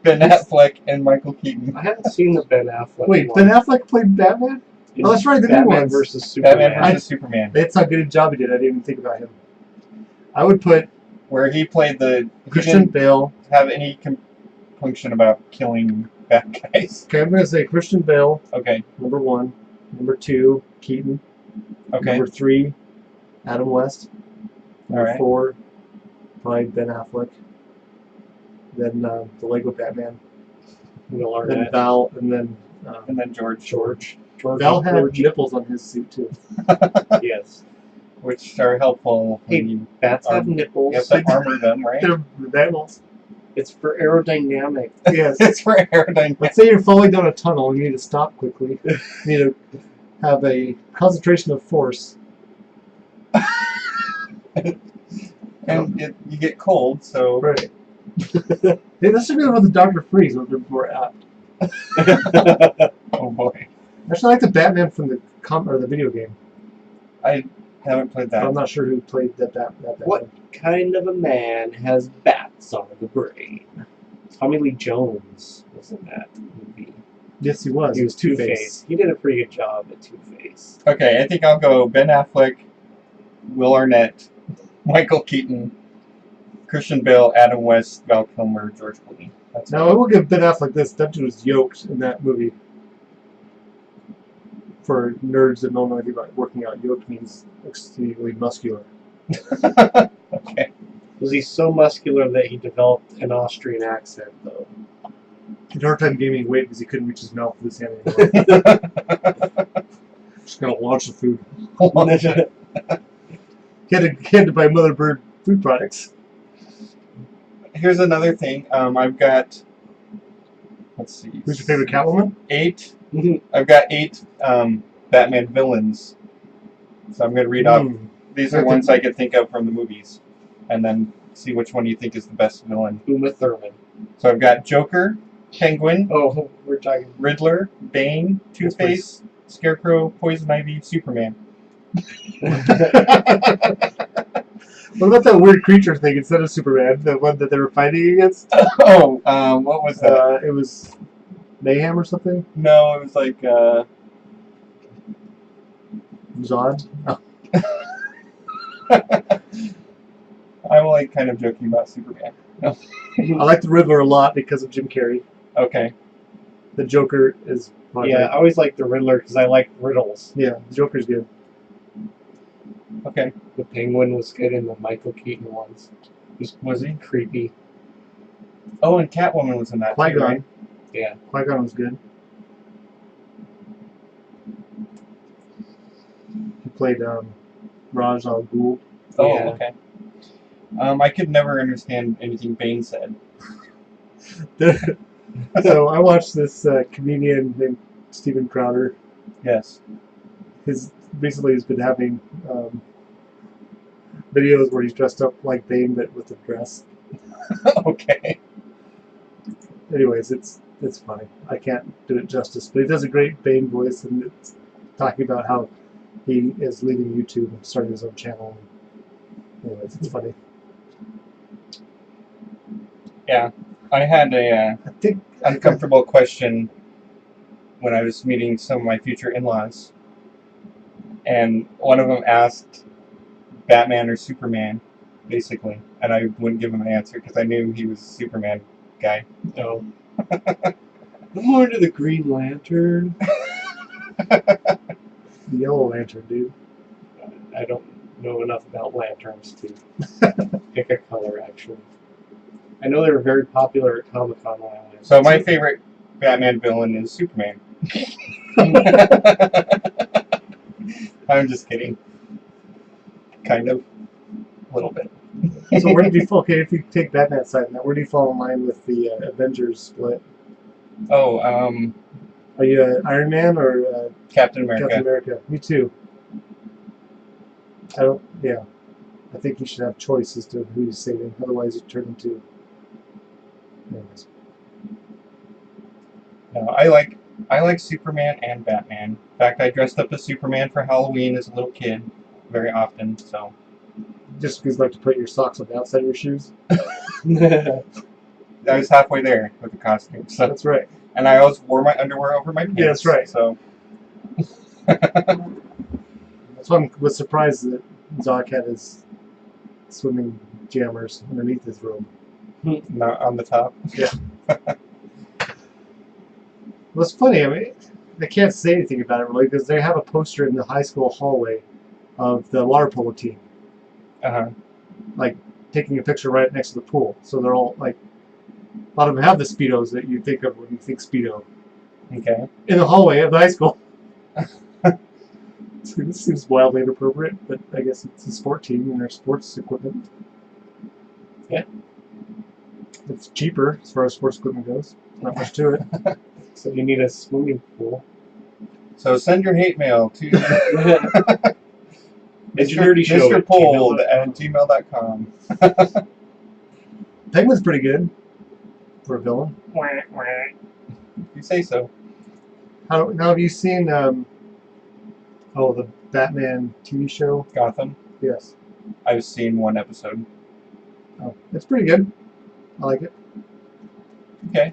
Ben Affleck, and Michael Keaton. I haven't seen the Ben Affleck Wait, one. Ben Affleck played Batman? In Oh, that's right, the new Batman ones. versus Superman. Batman versus Superman, That's how good a job he did. I didn't even think about him. I would put where he played the. He Christian didn't Bale. have any compunction about killing bad guys. Okay, I'm going to say Christian Bale, Okay. number 1. Number 2, Keaton. Okay. Number 3, Adam West. Number Alright. 4, probably Ben Affleck. Then the Lego Batman. Will Then Arnett. Val, and then And then George, Val had nipples on his suit too. Yes. which are helpful Hey, when you Bats have you nipples. have to armor them, right? They're mammals. It's for aerodynamic. Yes. It's for aerodynamics. Let's say you're falling down a tunnel and you need to stop quickly. You need to have a concentration of force. And you get cold, so. Right. Hey, that should be with the Dr. Freeze when they're more apt. Oh boy. Actually, I like the Batman from the the video game. I haven't played But I'm that. not sure who played that Batman. What kind of a man has bats on the brain? Tommy Lee Jones was in that movie. Yes, he was. He was Two-Face. Two-Face. He did a pretty good job at Two-Face. movies. Okay, I think I'll go Ben Affleck, Will Arnett, Michael Keaton, Christian Bale, Adam West, Val Kilmer, George Clooney. That's Now I will give Ben Affleck this. That dude was yoked in that movie. For nerds that don't know anything about working out, yoked means exceedingly muscular. Okay. Was he so muscular that he developed an Austrian accent, though? He had a hard time gaining weight because he couldn't reach his mouth with his hand anymore. Just gotta launch the food. He had to buy Mother Bird food products. Here's another thing. I've got. Let's see. Who's your favorite Catwoman? 8. I've got 8 Batman villains. So I'm going to read off. These are ones I could think of from the movies, and then see which one you think is the best villain. Uma Thurman. So I've got Joker, Penguin, Oh, we're talking. Riddler, Bane, Two-Face, Scarecrow, Poison Ivy, Superman. What about that weird creature thing instead of Superman? The one that they were fighting against? Oh, what was that? It was Mayhem or something? No, it was like, Zod? Oh. I'm like kind of joking about Superman. No. I like the Riddler a lot because of Jim Carrey. Okay. The Joker is my Yeah, I favorite. always like the Riddler because I like riddles. Yeah, the Joker's good. Okay. The Penguin was good in the Michael Keaton ones. Was he? Creepy. Oh, and Catwoman was in that too, Qui-Gon. right? Yeah. Qui-Gon was good. He played Raj Al Ghul. Oh, Yeah. okay. I could never understand anything Bane said. So I watched this comedian named Steven Crowder. Yes. Recently he's been having videos where he's dressed up like Bane but with a dress. Okay. Anyways, it's funny. I can't do it justice, but he does a great Bane voice, and it's talking about how he is leaving YouTube and starting his own channel. Anyways, it's funny. Yeah. I had a I think uncomfortable question when I was meeting some of my future in-laws, and one of them asked Batman or Superman, basically, and I wouldn't give him an answer because I knew he was a Superman guy. No. I'm more into the Green Lantern. the Yellow Lantern, dude. I don't know enough about lanterns to pick a color, actually. I know they were very popular at Comic-Con when I went. So my favorite Batman villain is Superman. I'm just kidding. Kind of. A little bit. So where did you fall? Okay, if you take Batman's side now, where do you fall in line with the Avengers split? Oh, Are you Iron Man or Captain America. Captain America? Me too. Yeah. I think you should have choice as to who you're saving. Otherwise, you turn into. Anyways. No, I like Superman and Batman. In fact, I dressed up as Superman for Halloween as a little kid very often, so. Just because you like to put your socks on the outside of your shoes. I was halfway there with the costume. So. That's right. And I always wore my underwear over my pants. Yeah, that's right. So. That's why I was surprised that Zoc had his swimming jammers underneath his robe. Not on the top. Yeah. Well, it's funny. I mean, they can't say anything about it really because they have a poster in the high school hallway of the water polo team, like taking a picture right next to the pool. So they're all like, a lot of them have the Speedos that you think of when you think Speedo. Okay. In the hallway of the high school. So this seems wildly inappropriate, but I guess it's a sport team and their sports equipment. Yeah. It's cheaper as far as sports equipment goes. Not much to it. So you need a swimming pool. So send your hate mail to Enginerdy Show Mr. at Pold gmail.com. at gmail.com. Penguin's pretty good for a villain. You say so. Now, have you seen the Batman TV show? Gotham. Yes. I've seen one episode. Oh, it's pretty good. I like it. Okay.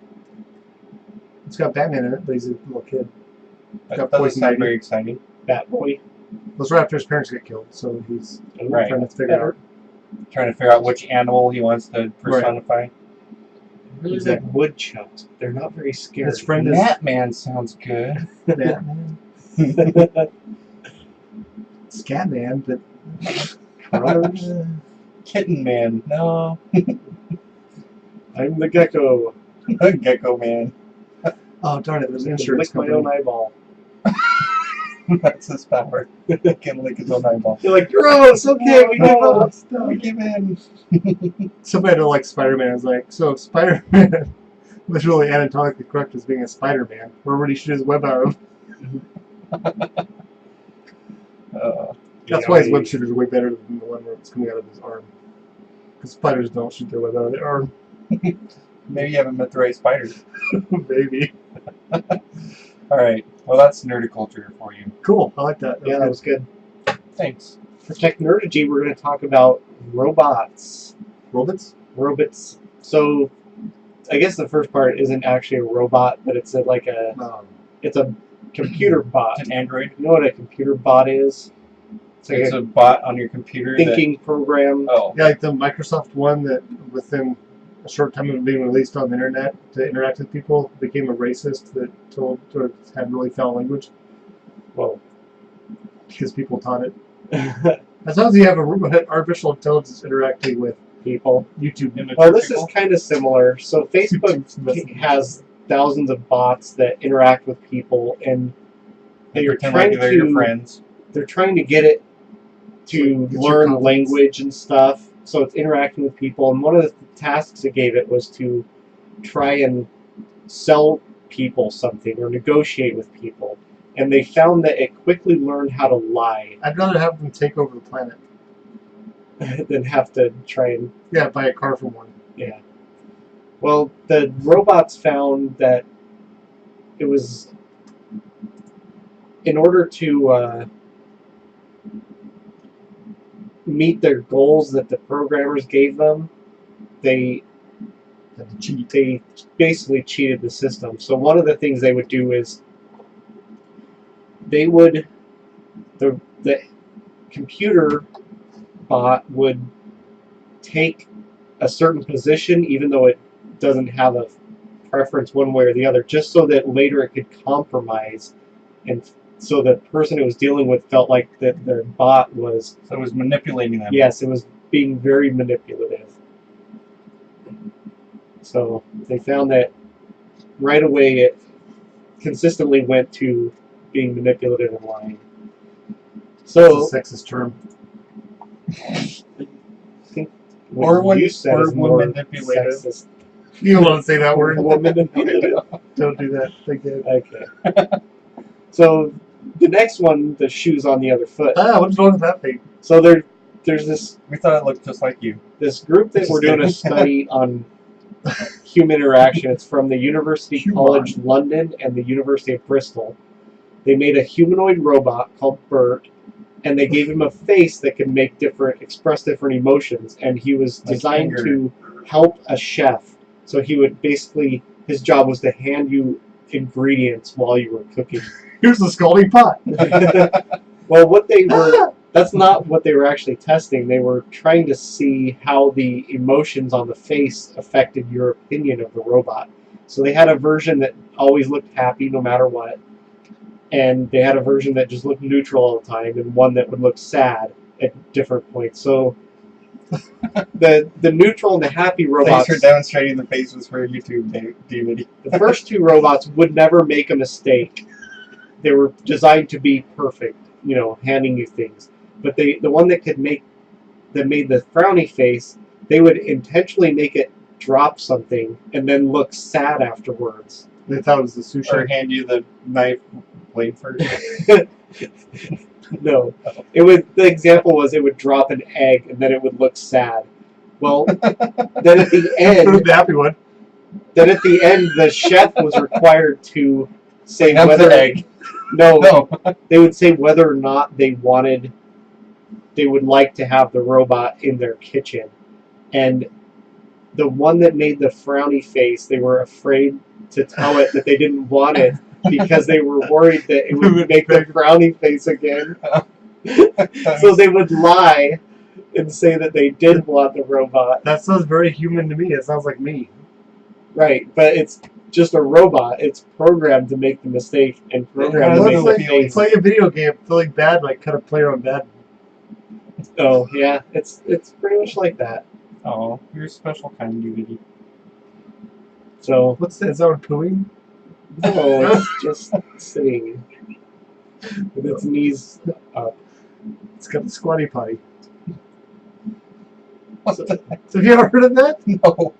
It's got Batman in it, but he's a little kid. That Got doesn't Poison sound Ivy. very exciting. Bat Boy. That's right after his parents get killed, so he's Right. trying to figure out. Trying to figure out which animal he wants to personify. Really like woodchucks. They're not very scary. His friend is Batman sounds good. Batman. Scatman, but Kitten Man. No. I'm the gecko. Gecko Man. oh darn it! There's an I can insurance lick my own company. eyeball. That's his power. He can lick his own eyeball. You're like, gross. Okay, we give No, up. we give in. Somebody don't like Spider-Man is like, so Spider-Man was really anatomically correct as being a Spider-Man. Where would he shoot his web out of? That's why his web shooter is way better than the one where it's coming out of his arm. Because spiders don't shoot their web out of their arm. Maybe you haven't met the right spider. Maybe. Alright, well that's nerdiculture for you. Cool. I like that. Yeah, that was good. Thanks. For Technergy, we're going to talk about robots. Robots? Robots. So, I guess the first part isn't actually a robot, but it's it's a computer bot. It's an android. You know what a computer bot is? It's like It's a bot on your computer. thinking program. Oh. Yeah, like the Microsoft one that within a short time of being released on the internet to interact with people became a racist that had really foul language. Whoa. Because people taught it. As long as you have artificial intelligence interacting with People. YouTube. Well, this is kind of similar. So Facebook has thousands of bots that interact with people, and They they're pretend trying like they're your to friends. they're trying to get it to Get your learn confidence. language and stuff. So it's interacting with people, and one of the tasks it gave it was to try and sell people something or negotiate with people. And they found that it quickly learned how to lie I'd rather have them take over the planet. than have to try and Yeah, buy a car from one. yeah. Well, the robots found that it was in order to meet their goals that the programmers gave them, they basically cheated the system. So one of the things they would do is they would the computer bot would take a certain position even though it doesn't have a preference one way or the other, just so that later it could compromise, and so the person it was dealing with felt like that their bot was So it was manipulating them. yes, it was being very manipulative. So they found that right away it consistently went to being manipulative and lying. So It's a sexist term. I think Or what when you said is when more manipulative. sexist. You don't want to say that word. Or manipulative. Don't do that. Again. Okay. So the next one, the shoe's on the other foot. Ah, what's wrong with that thing? So there's this We thought it looked just like you. group that Just we're doing a kidding. study on human interaction. It's from the University Human. College London and the University of Bristol. They made a humanoid robot called Bert, and they gave him a face that could express different emotions, and he was Like designed anger. to help a chef. So he would basically, his job was to hand you ingredients while you were cooking. Here's the scalding pot. Well, that's not what they were actually testing. They were trying to see how the emotions on the face affected your opinion of the robot. So they had a version that always looked happy no matter what, and they had a version that just looked neutral all the time, and one that would look sad at different points. So the neutral and the happy robots, Thanks for demonstrating the faces for YouTube DVD. the first two robots would never make a mistake. They were designed to be perfect, handing you things. But the one that made the frowny face, they would intentionally make it drop something and then look sad afterwards. They thought it was the sushi. Or hand you the knife blade first. No, the example was it would drop an egg and then it would look sad. Well, then at the end, the happy one. the chef was required to say Have whether the egg. No, they would say whether or not they would like to have the robot in their kitchen. And the one that made the frowny face, they were afraid to tell it that they didn't want it because they were worried that it would make the frowny face again. So they would lie and say that they did want the robot. That sounds very human to me. It sounds like me. Right, but it's just a robot. It's programmed to make the mistake and programmed to Let's make like the face. play a video game, feeling bad, like cut a player on bad. Oh yeah, it's pretty much like that. Oh, you're a special kind, DVD. So What's that? Is that one pooing? no, it's just sitting with its knees up. It's got the squatty potty. What the heck? So have you ever heard of that? No.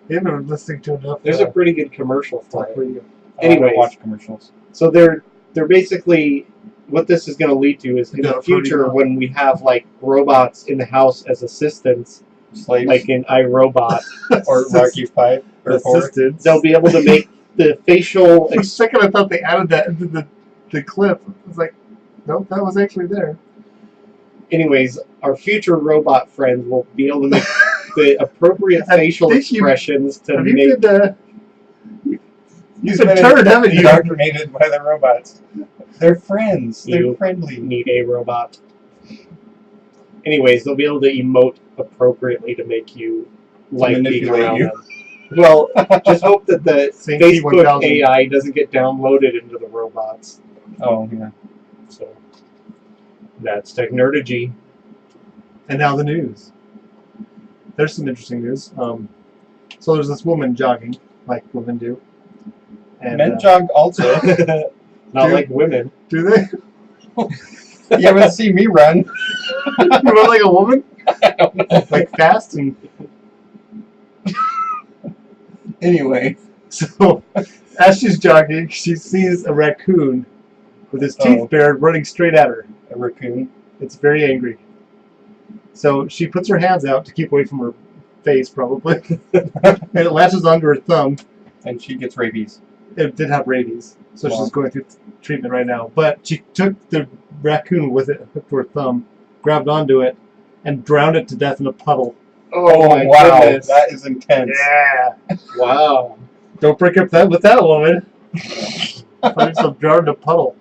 You haven't been listening to enough. There's a pretty good commercial for talk it. radio. I don't Anyways. watch commercials. So they're basically what this is going to lead to is in Yeah, the future pretty when we have like robots in the house as assistants, Slaves like in iRobot, or Rocky 5 or 4. Assistants. they'll be able to make the facial. For a second, I thought they added that into the clip. I was like, nope, that was actually there. Anyways, our future robot friends will be able to make the appropriate facial think you- expressions to Have make. you been You've been been turned, haven't you? indoctrinated by the robots. They're friends. They're You friendly. need a robot. Anyways, they'll be able to emote appropriately to make you like being manipulate around you. them. Well, just hope that the Same Facebook T1000. AI doesn't get downloaded into the robots. Oh, yeah. So that's Technerdy. And now the news. There's some interesting news. So there's this woman jogging, like women do. And, Men jog also. Not Dude. like women. do they? You haven't seen me run. You run like a woman? I don't know. Like fast? And Anyway. so as she's jogging, she sees a raccoon with his teeth Oh. bared running straight at her. A raccoon. It's very angry. So she puts her hands out to keep away from her face, probably. And it latches onto her thumb. And she gets rabies. It did have rabies, so Wow. she's going through treatment right now. But she took the raccoon with it, hooked to her thumb, grabbed onto it, and drowned it to death in a puddle. Oh, my wow. goodness. That is intense. Yeah! Wow. Don't break up that with that woman. Find yourself drowned in a puddle.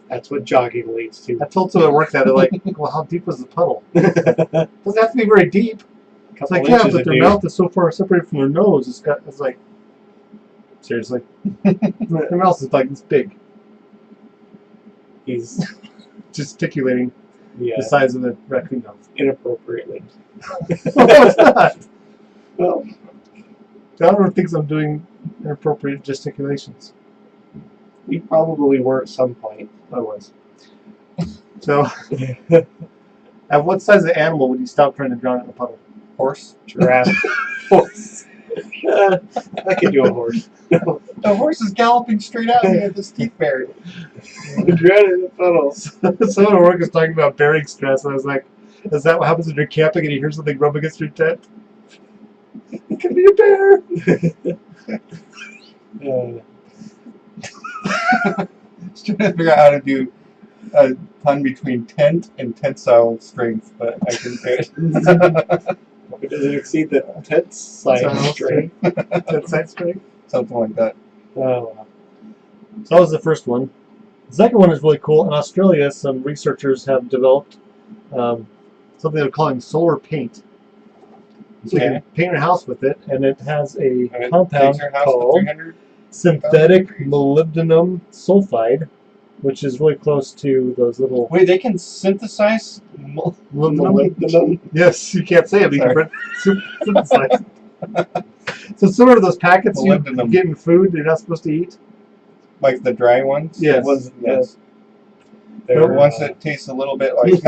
That's what jogging leads to. I told someone at work that, they're like, well, how deep was the puddle? Doesn't have to be very deep. It's like, yeah, but their mouth is so far separated from their nose. It's like, seriously. Their mouth is like this big, He's gesticulating yeah, the size of the raccoon mouth. inappropriately. No, it's not. Well, Donald thinks I'm doing inappropriate gesticulations. you probably were at some point. I was. So, at what size of animal would you stop trying to drown it in a puddle? Horse. Giraffe. Horse. I could do a horse. The horse is galloping straight at me with his teeth bared. Drown in the puddle. Someone at work was talking about bearing stress, and I was like, is that what happens when you're camping and you hear something rub against your tent? It could be a bear. Just trying to figure out how to do a pun between tent and tensile strength, but I couldn't do it. It doesn't exceed the tent side Tensile strength. Tent side strength. Something like that. Oh, So that was the first one. The second one is really cool. In Australia, some researchers have developed something they're calling solar paint. So you Okay. can paint your house with it, and it has a And it compound takes your house to called 300. synthetic molybdenum sulfide, which is really close to those little Wait, they can synthesize? molybdenum. Yes, you can't say it, but you can Sorry. synthesize it. So similar to those packets you Molybdenum. get in food that you're not supposed to eat. Like the dry ones? Yes. The ones, yes. they're, The ones that taste a little bit like...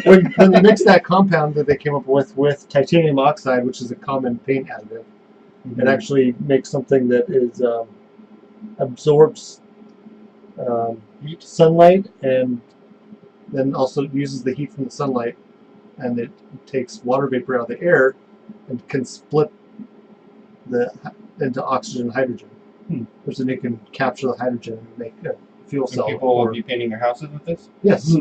When you mix that compound that they came up with titanium oxide, which is a common paint additive, it actually makes something that is absorbs sunlight and then also uses the heat from the sunlight, and it takes water vapor out of the air and can split into oxygen and hydrogen. Which then you can capture the hydrogen and make a fuel And cell. people will be painting their houses with this? Yes.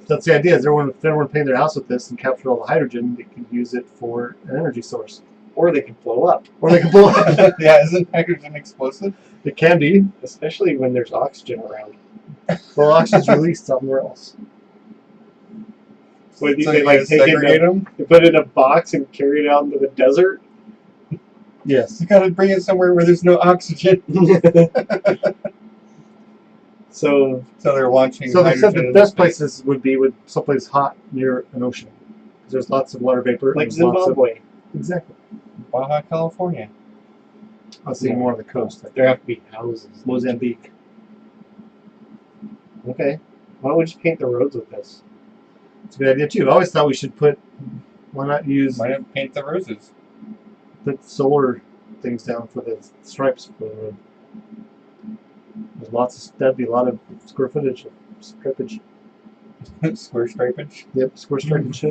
That's the idea. Is if everyone paint their house with this and capture all the hydrogen, they can use it for an energy source. Or they could blow up. Or they can blow. Yeah, isn't hydrogen explosive? It can be. Especially when there's oxygen around. Well, oxygen's released somewhere else. So you So can you like guys take it, segregate them? you put it in a box and carry it out into the desert. Yes. You gotta bring it somewhere where there's no oxygen. So So they're launching So they said hydrogen the into best space. places would be with someplace hot near an ocean. Because there's lots of water vapor. like and there's lots of- Zimbabwe, Exactly. Baja California. I was thinking more on the coast, like there have to be houses. Mozambique. Okay. Why don't we just paint the roads with this? It's a good idea too. I always thought we should put. Why not use Might have paint the roses. put solar things down for the stripes for the road? There's lots of that'd be a lot of square footage of stripage. Square stripage. Yep, square stripage.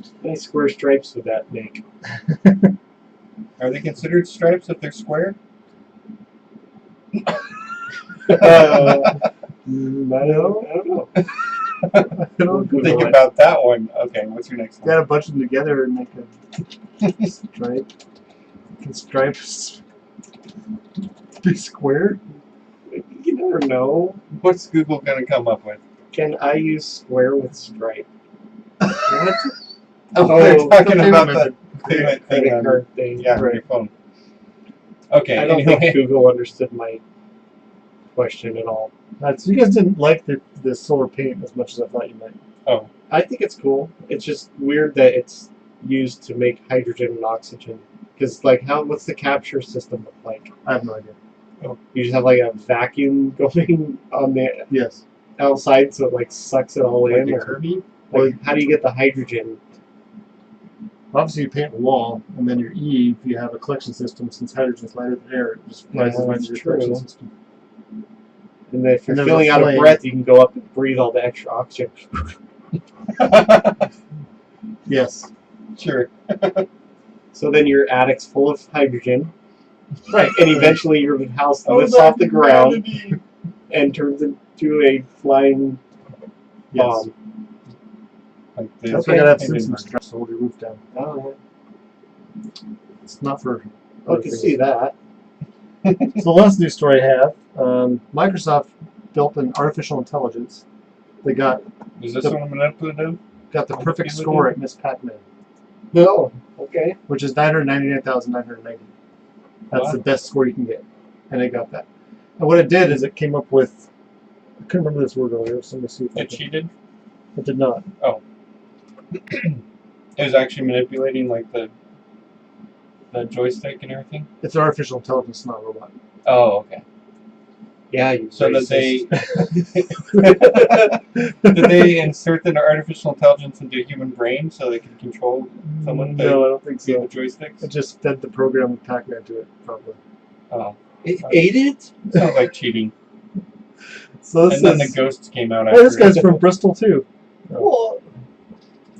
How many square stripes would that make? Are they considered stripes if they're square? I don't know. I don't Google Think it. about that one. Okay, what's your next one? Gotta bunch them together and make a stripe. Can stripes be square? You never know. What's Google gonna come up with? Can I use square with stripe? What? Oh, they're Oh, talking the about payment the payment thing Credit on, card thing. yeah, on your phone. Okay, I don't anyway. think Google understood my question at all. So you guys didn't like the solar paint as much as I thought you might. Oh, I think it's cool. It's just weird that it's used to make hydrogen and oxygen. Because, like, what's the capture system look like? I have no idea. You just have, like, a vacuum going on the Yes. outside so it, like, sucks it all like in? a Or, Kirby? like, how do you get the hydrogen? Obviously, you paint a wall, and then your Eve, you have a collection system. Since hydrogen's lighter than air, it just rises Yeah, right that's into your true. collection system. And then if you're And there's feeling a out of flame. breath, you can go up and breathe all the extra oxygen. Yes. Sure. So then your attic's full of hydrogen. Right. And eventually your house Oh, lifts off the ground and turns into a flying Yes. bomb. Like the That's why I gotta have Hindenburg. Simpsons straps to hold your roof down. Oh, It's not for. I other can things. see that. So the last news story I have, Microsoft built an artificial intelligence. They got Is this one I'm gonna put in? the perfect score at Miss Pac-Man, No. Okay. which is 999,990. That's Wow. the best score you can get, and it got that. And what it did is it came up with. I couldn't remember this word earlier, so let me see if I It can. cheated. It did not. It was actually manipulating like the joystick and everything. It's artificial intelligence, not a robot. Oh, okay. Yeah, you So that racist. they did they insert the artificial intelligence into a human brain so they can control someone No, I don't think via so. the joysticks? It just fed the program of Pac-Man to it, probably. Oh, It ate it? sounds like cheating. So this And then the is. ghosts came out Hey, after. this guy's from Bristol too. Well,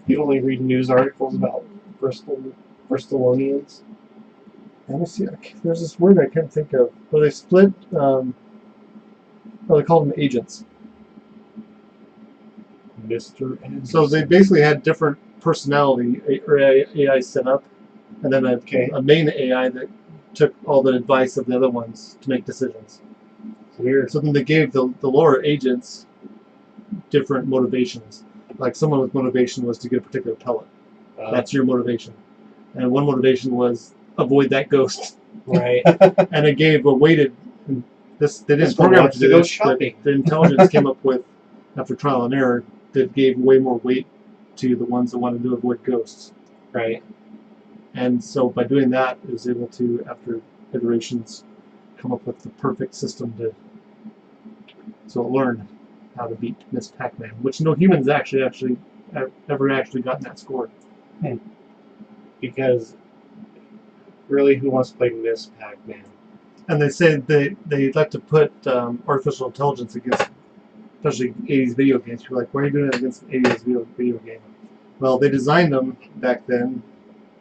you only read news articles about Bristolians. Let me see. There's this word I can't think of. Where they split. They call them agents. Mr. Anderson. So they basically had different personality or AI set up, and then a main AI that took all the advice of the other ones to make decisions. Weird. So then they gave the lower agents different motivations. Like someone with motivation was to get a particular pellet. That's your motivation. And one motivation was avoid that ghost. Right. And it gave a weighted. They didn't This one program it wants to to do go this, but shopping. the intelligence came up with, after trial and error, that gave way more weight to the ones that wanted to avoid ghosts. Right. And so by doing that, it was able to, after iterations, come up with the perfect system to. So it learned how to beat Miss Pac-Man, which no humans actually ever gotten that score. Because really, who wants to play Miss Pac-Man? And they say they like to put artificial intelligence against, especially 80s video games. People are like, why are you doing it against an 80s video game? Well, they designed them back then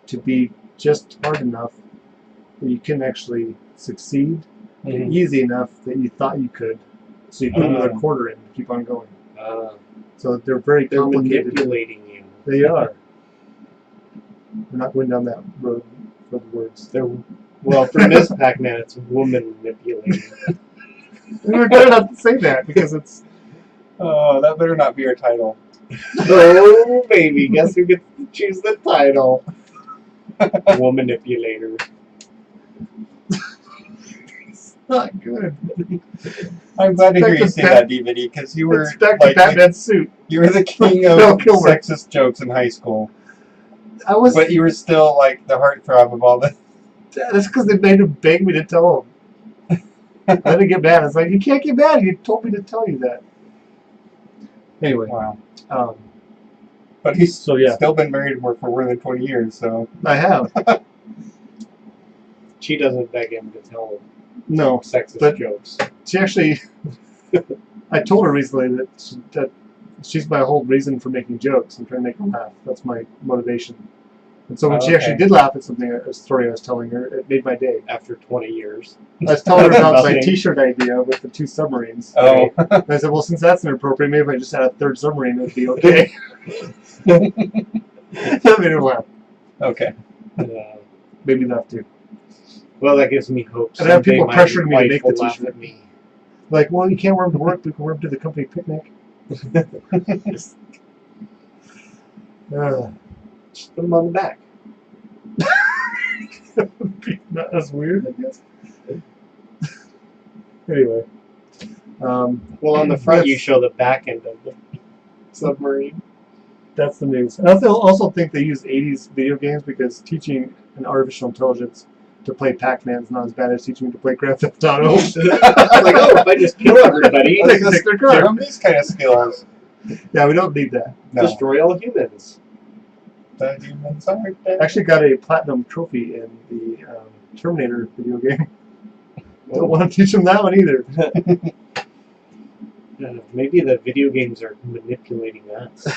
to be just hard enough that you can actually succeed, and easy enough that you thought you could. So you put another quarter in to keep on going. So they're very They're complicated. manipulating you. They are. We're not going down that road. for the words. Well, for Ms. Pac-Man, it's woman manipulating. We were trying not to say that because it's. Oh, that better not be our title. Oh, baby, guess who gets to choose the title? Woman manipulator. It's not good. I'm glad to hear you It's say back that, DVD, because you were It's back to like Batman's suit. you were the king of Val Kilmer. sexist jokes in high school, I was. but you were still like the heartthrob of all the. That's because they made him beg me to tell him. I didn't get mad. It's like, you can't get mad. You told me to tell you that. Anyway. Wow. Um, But he's So, yeah. still been married for more than 20 years, so. I have. She doesn't beg him to tell No. sexist But- jokes. She actually. I told her recently that she's my whole reason for making jokes. I'm trying to make her laugh. That's my motivation. And so when she actually did laugh at something, a story I was telling her, it made my day. After 20 years. I was telling her about my Nothing. T-shirt idea with the 2 submarines. Oh. And I said, well, since that's inappropriate, maybe if I just had a 3rd submarine, it would be okay. That made her laugh. Okay. Made me laugh too. Well, that gives me hope. And I have people Someday my pressuring me to wife make will the laugh t-shirt. at me. Like, well, you can't wear them to work, but you can wear them to the company picnic. Just put them on the back. Not as weird, I guess. Anyway. Well, on the front, you show the back end of the submarine. That's the news. And I also think they use 80s video games because teaching an artificial intelligence to play Pac-Man is not as bad as teaching me to play Grand Theft Auto. Like, oh, if I just kill everybody, They can take their car. Give him these kind of skills. Yeah, we don't need that. No. destroy all humans. The humans are dead. I actually got a platinum trophy in the Terminator video game. Don't want to teach them that one either. Maybe the video games are manipulating us.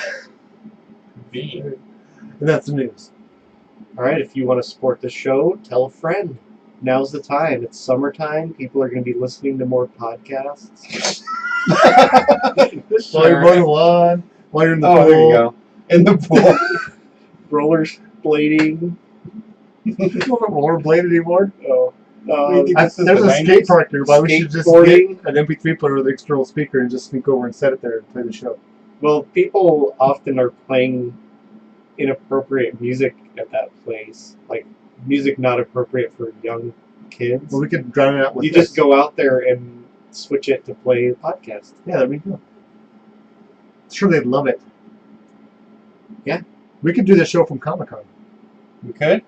B. And that's the news. All right, if you want to support the show, tell a friend. Now's the time. It's summertime. People are going to be listening to more podcasts. While you're mowing the lawn, while you're in the pool. Oh, there you go. In the pool. Rollers blading. You don't rollerblade anymore. Oh. This is There's the a skate 90s? park nearby. We should just Skateboarding. get an MP3 player with an external speaker and just sneak over and set it there and play the show. Well, people often are playing inappropriate music at that place. Like, music not appropriate for young kids. Well, we could drown it out with You this. just go out there and switch it to play a podcast. Yeah, there we go. Sure, they'd love it. Yeah. We could do the show from Comic-Con. We could?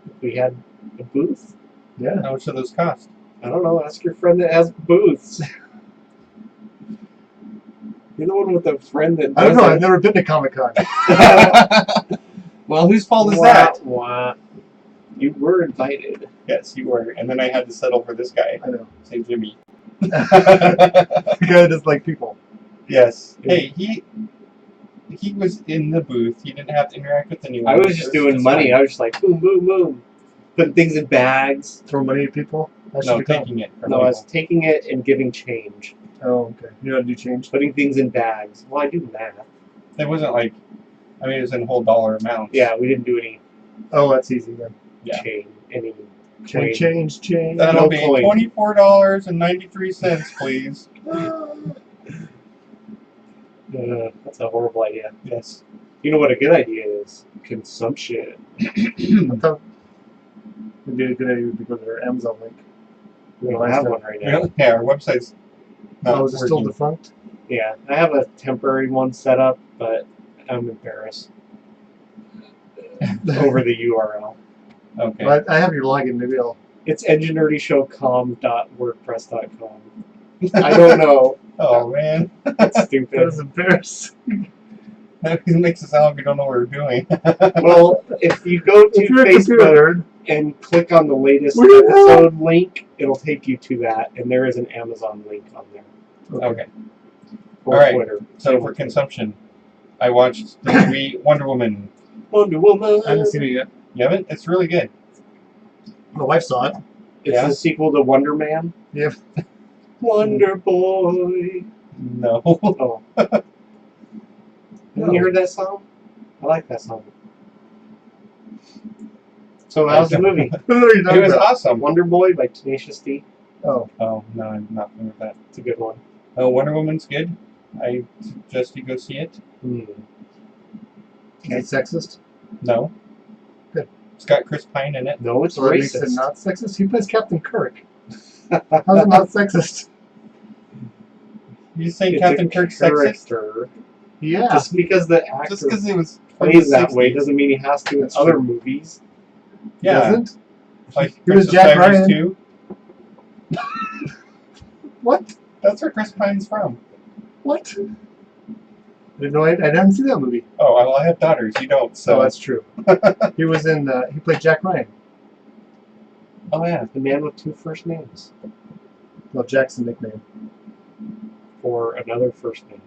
If we had a booth. Yeah. How much do those cost? I don't know. Ask your friend that has booths. You're the one with the friend that I don't know. doesn't. I've never been to Comic-Con. Well, whose fault is Wah, that? wah. You were invited. Yes, you were. And then I had to settle for this guy. I know. Say Jimmy. The guy that does like people. Yes. Hey, he was in the booth. He didn't have to interact with anyone. I was just doing money. I was just like, boom, boom, boom. Putting things in bags. Throw money at people. That No, should be taking it from No, I was people. taking it and giving change. Oh, okay. You know how to do change? Putting things in bags. Well, I do math. It wasn't like, I mean, it was in whole dollar amounts. Yeah, we didn't do any Oh, that's easy then. Yeah. change. Any Change. That'll No be coin. $24.93, please. That's a horrible idea. Yes. You know what a good idea is? Consumption. I thought it'd be a good idea to go to their Amazon link. We don't have one right now. Yeah, our website's not Oh, is it still working. defunct? Yeah, I have a temporary one set up, but I'm embarrassed over the URL. Okay. Well, I have your login. Maybe I'll. It's enginerdyshow.com.wordpress.com. I don't know. Oh, man. That's That stupid. is embarrassing. That makes it sound like we don't know what we're doing. Well, if you go to If you're a computer Facebook nerd, and click on the latest What the hell? episode link, it'll take you to that, and there is an Amazon link on there. Okay. Or All right. Twitter. So for consumption, I watched the movie Wonder Woman. Wonder Woman. I haven't seen it yet. You haven't? It's really good. My wife saw it. It's Yeah. the sequel to Wonder Man. Yep. Wonder Boy. No. Oh. Haven't you heard that song? I like that song. So how's the movie? What are you talking It was about? awesome. Wonder Boy by Tenacious D. Oh, Oh, no, I'm not familiar with that. It's a good one. Oh, Wonder Woman's good. I suggest you go see it. Hmm. is it sexist? No. Good. It's got Chris Pine in it. No, it's So it makes it racist. not sexist? He plays Captain Kirk. How's it not sexist? You saying It's Captain a Kirk's sexist? character. Yeah. Just because the actor Just because it was from plays the that way 60s. doesn't mean he has to in That's other true. movies. Yeah. Doesn't? Like He was Prince of Jack Cyrus Ryan. 2. What? That's where Chris Pine's from. What? I didn't know. I didn't see that movie. Oh, well, I have daughters. You don't, so. Oh, that's true. He was in. He played Jack Ryan. Oh, yeah. The man with two first names Well, Jack's a nickname. for another first name.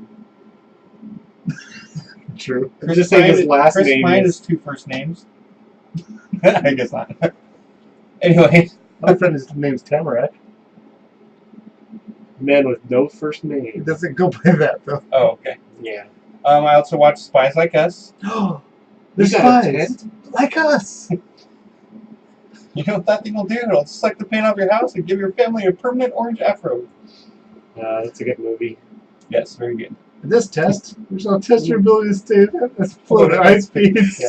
True. I'm just saying his last Chris name Pine is. is two first names. I guess not. Anyway. My friend, his name's Tamarack. Man with no first He name. doesn't go by that though. Oh, okay. Yeah. I also watched Spies Like Us. They're You got a spies tent? like us. You know what that thing will do? It'll suck the paint off your house and give your family a permanent orange afro. That's a good movie. Yes, very good. In this test, we shall test your ability to stay afloat at high speeds.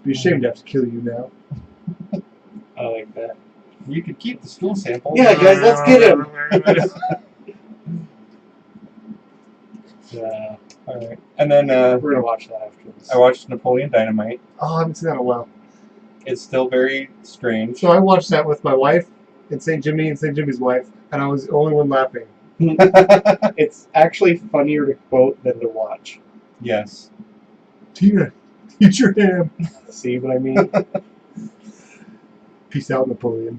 Be ashamed to have to kill you now. I like that. You could keep the stool sample. Yeah, guys, let's get him. Alright. And then We're gonna watch that after this. I watched Napoleon Dynamite. Oh, I haven't seen that in a while. It's still very strange. So I watched that with my wife and St. Jimmy and St. Jimmy's wife, and I was the only one laughing. It's actually funnier to quote than to watch. Yes. Tina, eat your ham. See what I mean? Peace out, Napoleon.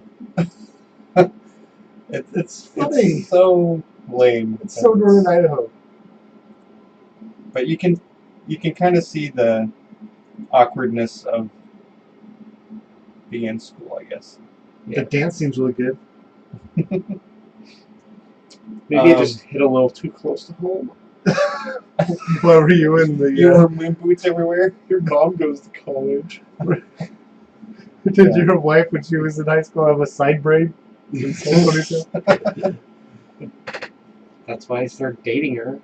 It's funny. It's so lame. It's so northern Idaho. But you can kind of see the awkwardness of being in school, I guess. The dance seems really good. Maybe it just hit a little too close to home. Why were you in the? You wear moon boots everywhere. Your mom goes to college. Did your wife, when she was in high school, have a side braid? That's why I started dating her.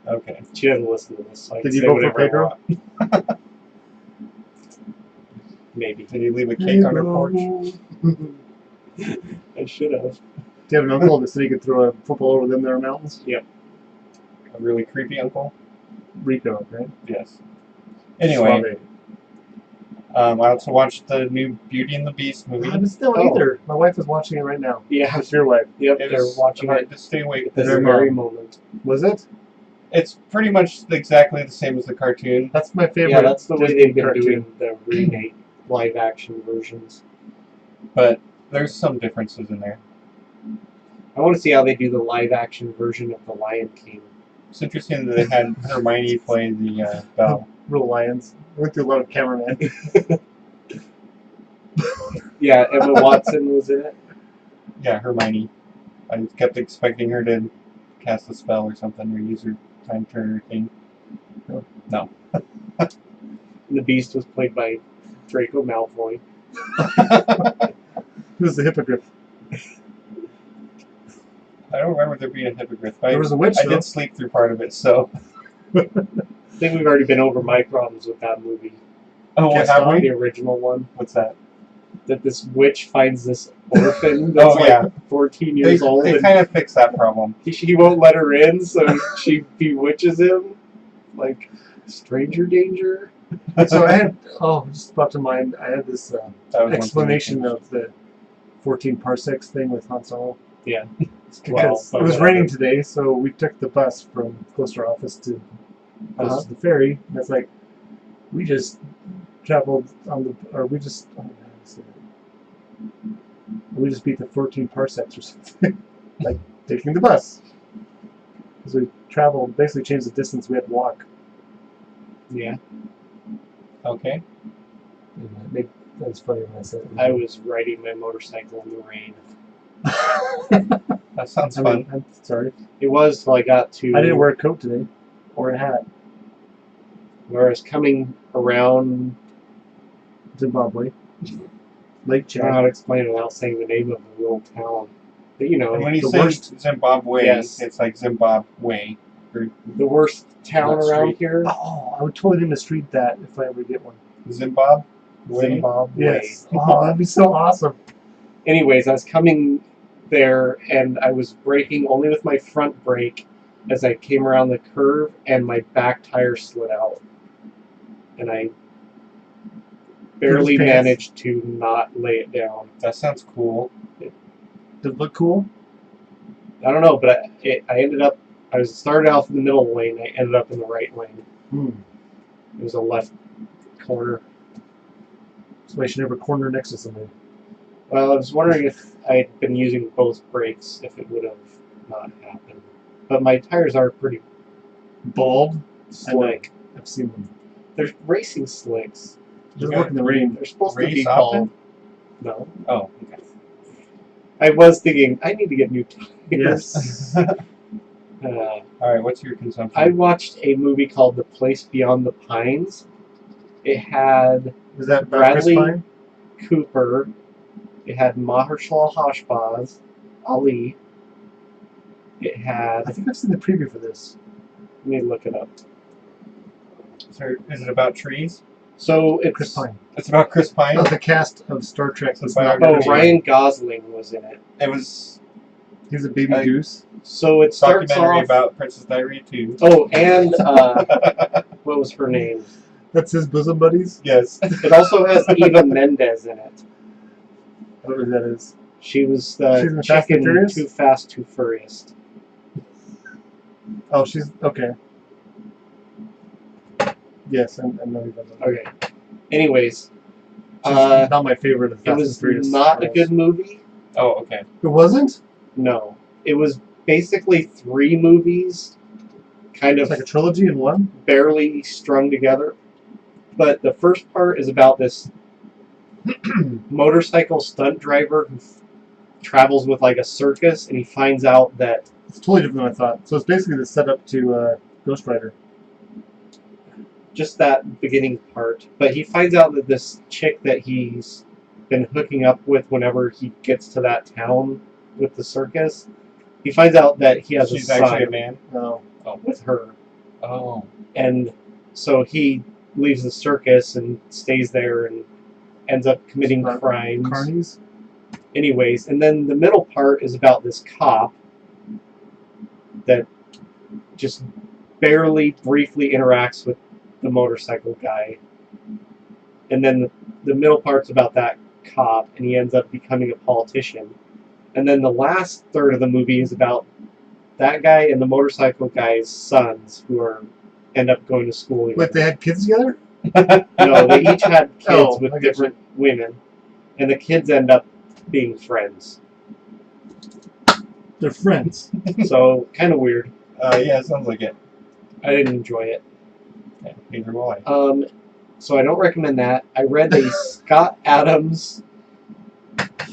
Okay. She doesn't listen to this, so I Did can you say vote for whatever I Pedro? want. Maybe. Did you leave a cake on her porch? I should have. Do you have an uncle that said he could throw a football over them there mountains? A really creepy uncle? Rico, right? Yes. Anyway, Suave. I also watched the new Beauty and the Beast movie. I haven't seen that one either. My wife is watching it right now. Yeah. It's your wife. Yep, It they're was watching hard it to stay awake. at this Their very mom. moment. Was it? It's pretty much exactly the same as the cartoon. That's my favorite. Yeah, that's the way Disney they've been cartoon. doing the remake live action versions. But there's some differences in there. I want to see how they do the live action version of The Lion King. It's interesting that they had Hermione play the bell. Real lions. I went through a lot of cameraman. Yeah, Emma Watson was in it. Yeah, Hermione. I kept expecting her to cast a spell or something or use her time turner thing. No. The Beast was played by Draco Malfoy. Who's the hippogriff? I don't remember there being a hippogriff. There was a witch, I though. did sleep through part of it, so. I think we've already been over my problems with that movie. Oh, what Gaston? have The we? original one. What's that? That this witch finds this orphan that's Oh, yeah. 14 years old They and kind of fixed that problem. he won't let her in, so she bewitches him. Like, stranger danger. So I had, just brought to mind, I had this That was one thing explanation that of the 14 parsecs thing with Han Solo. Yeah. Because it was raining today, so we took the bus from close to our office to close to the ferry. And it's like, we just traveled on the, or we just, oh man, let's see. We just beat the 14 parsecs or something. Like taking the bus. Because we traveled, basically changed the distance we had to walk. Yeah. Okay. That was funny when I said it. I was riding my motorcycle in the rain. That sounds I fun. mean, I'm sorry. It was till I got to I didn't wear a coat today. Or a hat. where I was coming around Zimbabwe. Lake I don't know how Chad. to explain it without saying the name of the little town. But you know, And when you the say worst- Zimbabwe, Yes. it's like Zimbabwe. the worst town That around street. here. Oh, I would totally name a street that if I ever get one. Zimbabwe. Zimbabwe. Yes. Oh, that'd be so awesome. Anyways, I was coming there and I was braking only with my front brake as I came around the curve and my back tire slid out. And I barely pants? managed to not lay it down. That sounds cool. Did it look cool? I don't know, but I ended up, I started off in the middle lane, I ended up in the right lane. It was a left corner. So I should never corner next to somebody. Well, I was wondering if I'd been using both brakes, if it would have not happened. But my tires are pretty Bald? slick. I've seen them. They're racing slicks. Just work in the rain. They're supposed to Race be often? bald. No. Oh, okay. I was thinking, I need to get new tires. Yes. All right, what's your consumption? I watched a movie called The Place Beyond the Pines. It had Is that about Bradley Chris Pine? Cooper. It had Mahershala Hashbaz, Ali. It had. I think I've seen the preview for this. Let me look it up. So, is it about trees? So it's Chris Pine. It's about Chris Pine. Oh, the cast of Star Trek. So is it's not about- Oh, Chris Ryan Pine. Gosling was in it. It was He's a baby I- goose. So it starts documentary off. about Princess Diary 2. Oh, and what was her name? That's his bosom buddies? Yes. It also has Eva Mendes in it. I don't know who that is. She was She's the in Fast and chicken Furious? Too Fast, Too Furious. Oh, she's okay. Yes, I know who that is. Okay. Anyways, She's not my favorite of it Fast and was Furious. not a girls. good movie. Oh, okay. It wasn't? No, it was basically 3 movies, kind It's of like a trilogy in one? barely strung together. But the first part is about this motorcycle stunt driver who travels with like a circus, and he finds out that It's totally different than I thought. So it's basically the setup to Ghost Rider. just that beginning part. But he finds out that this chick that he's been hooking up with whenever he gets to that town with the circus, he finds out that he has She's a actually a son man. No. with her. Oh. And so he leaves the circus and stays there and ends up committing crimes. Carnies? Anyways, and then the middle part is about this cop that just barely briefly interacts with the motorcycle guy. And then the middle part's about that cop, and he ends up becoming a politician. And then the last third of the movie is about that guy and the motorcycle guy's sons, who end up going to school together. Wait, they had kids together? No, they each had kids Oh, with I get different women, and the kids end up being friends. They're friends. So kind of weird. Yeah, it sounds like it. I didn't enjoy it. Yeah, neither will I. So I don't recommend that. I read a Scott Adams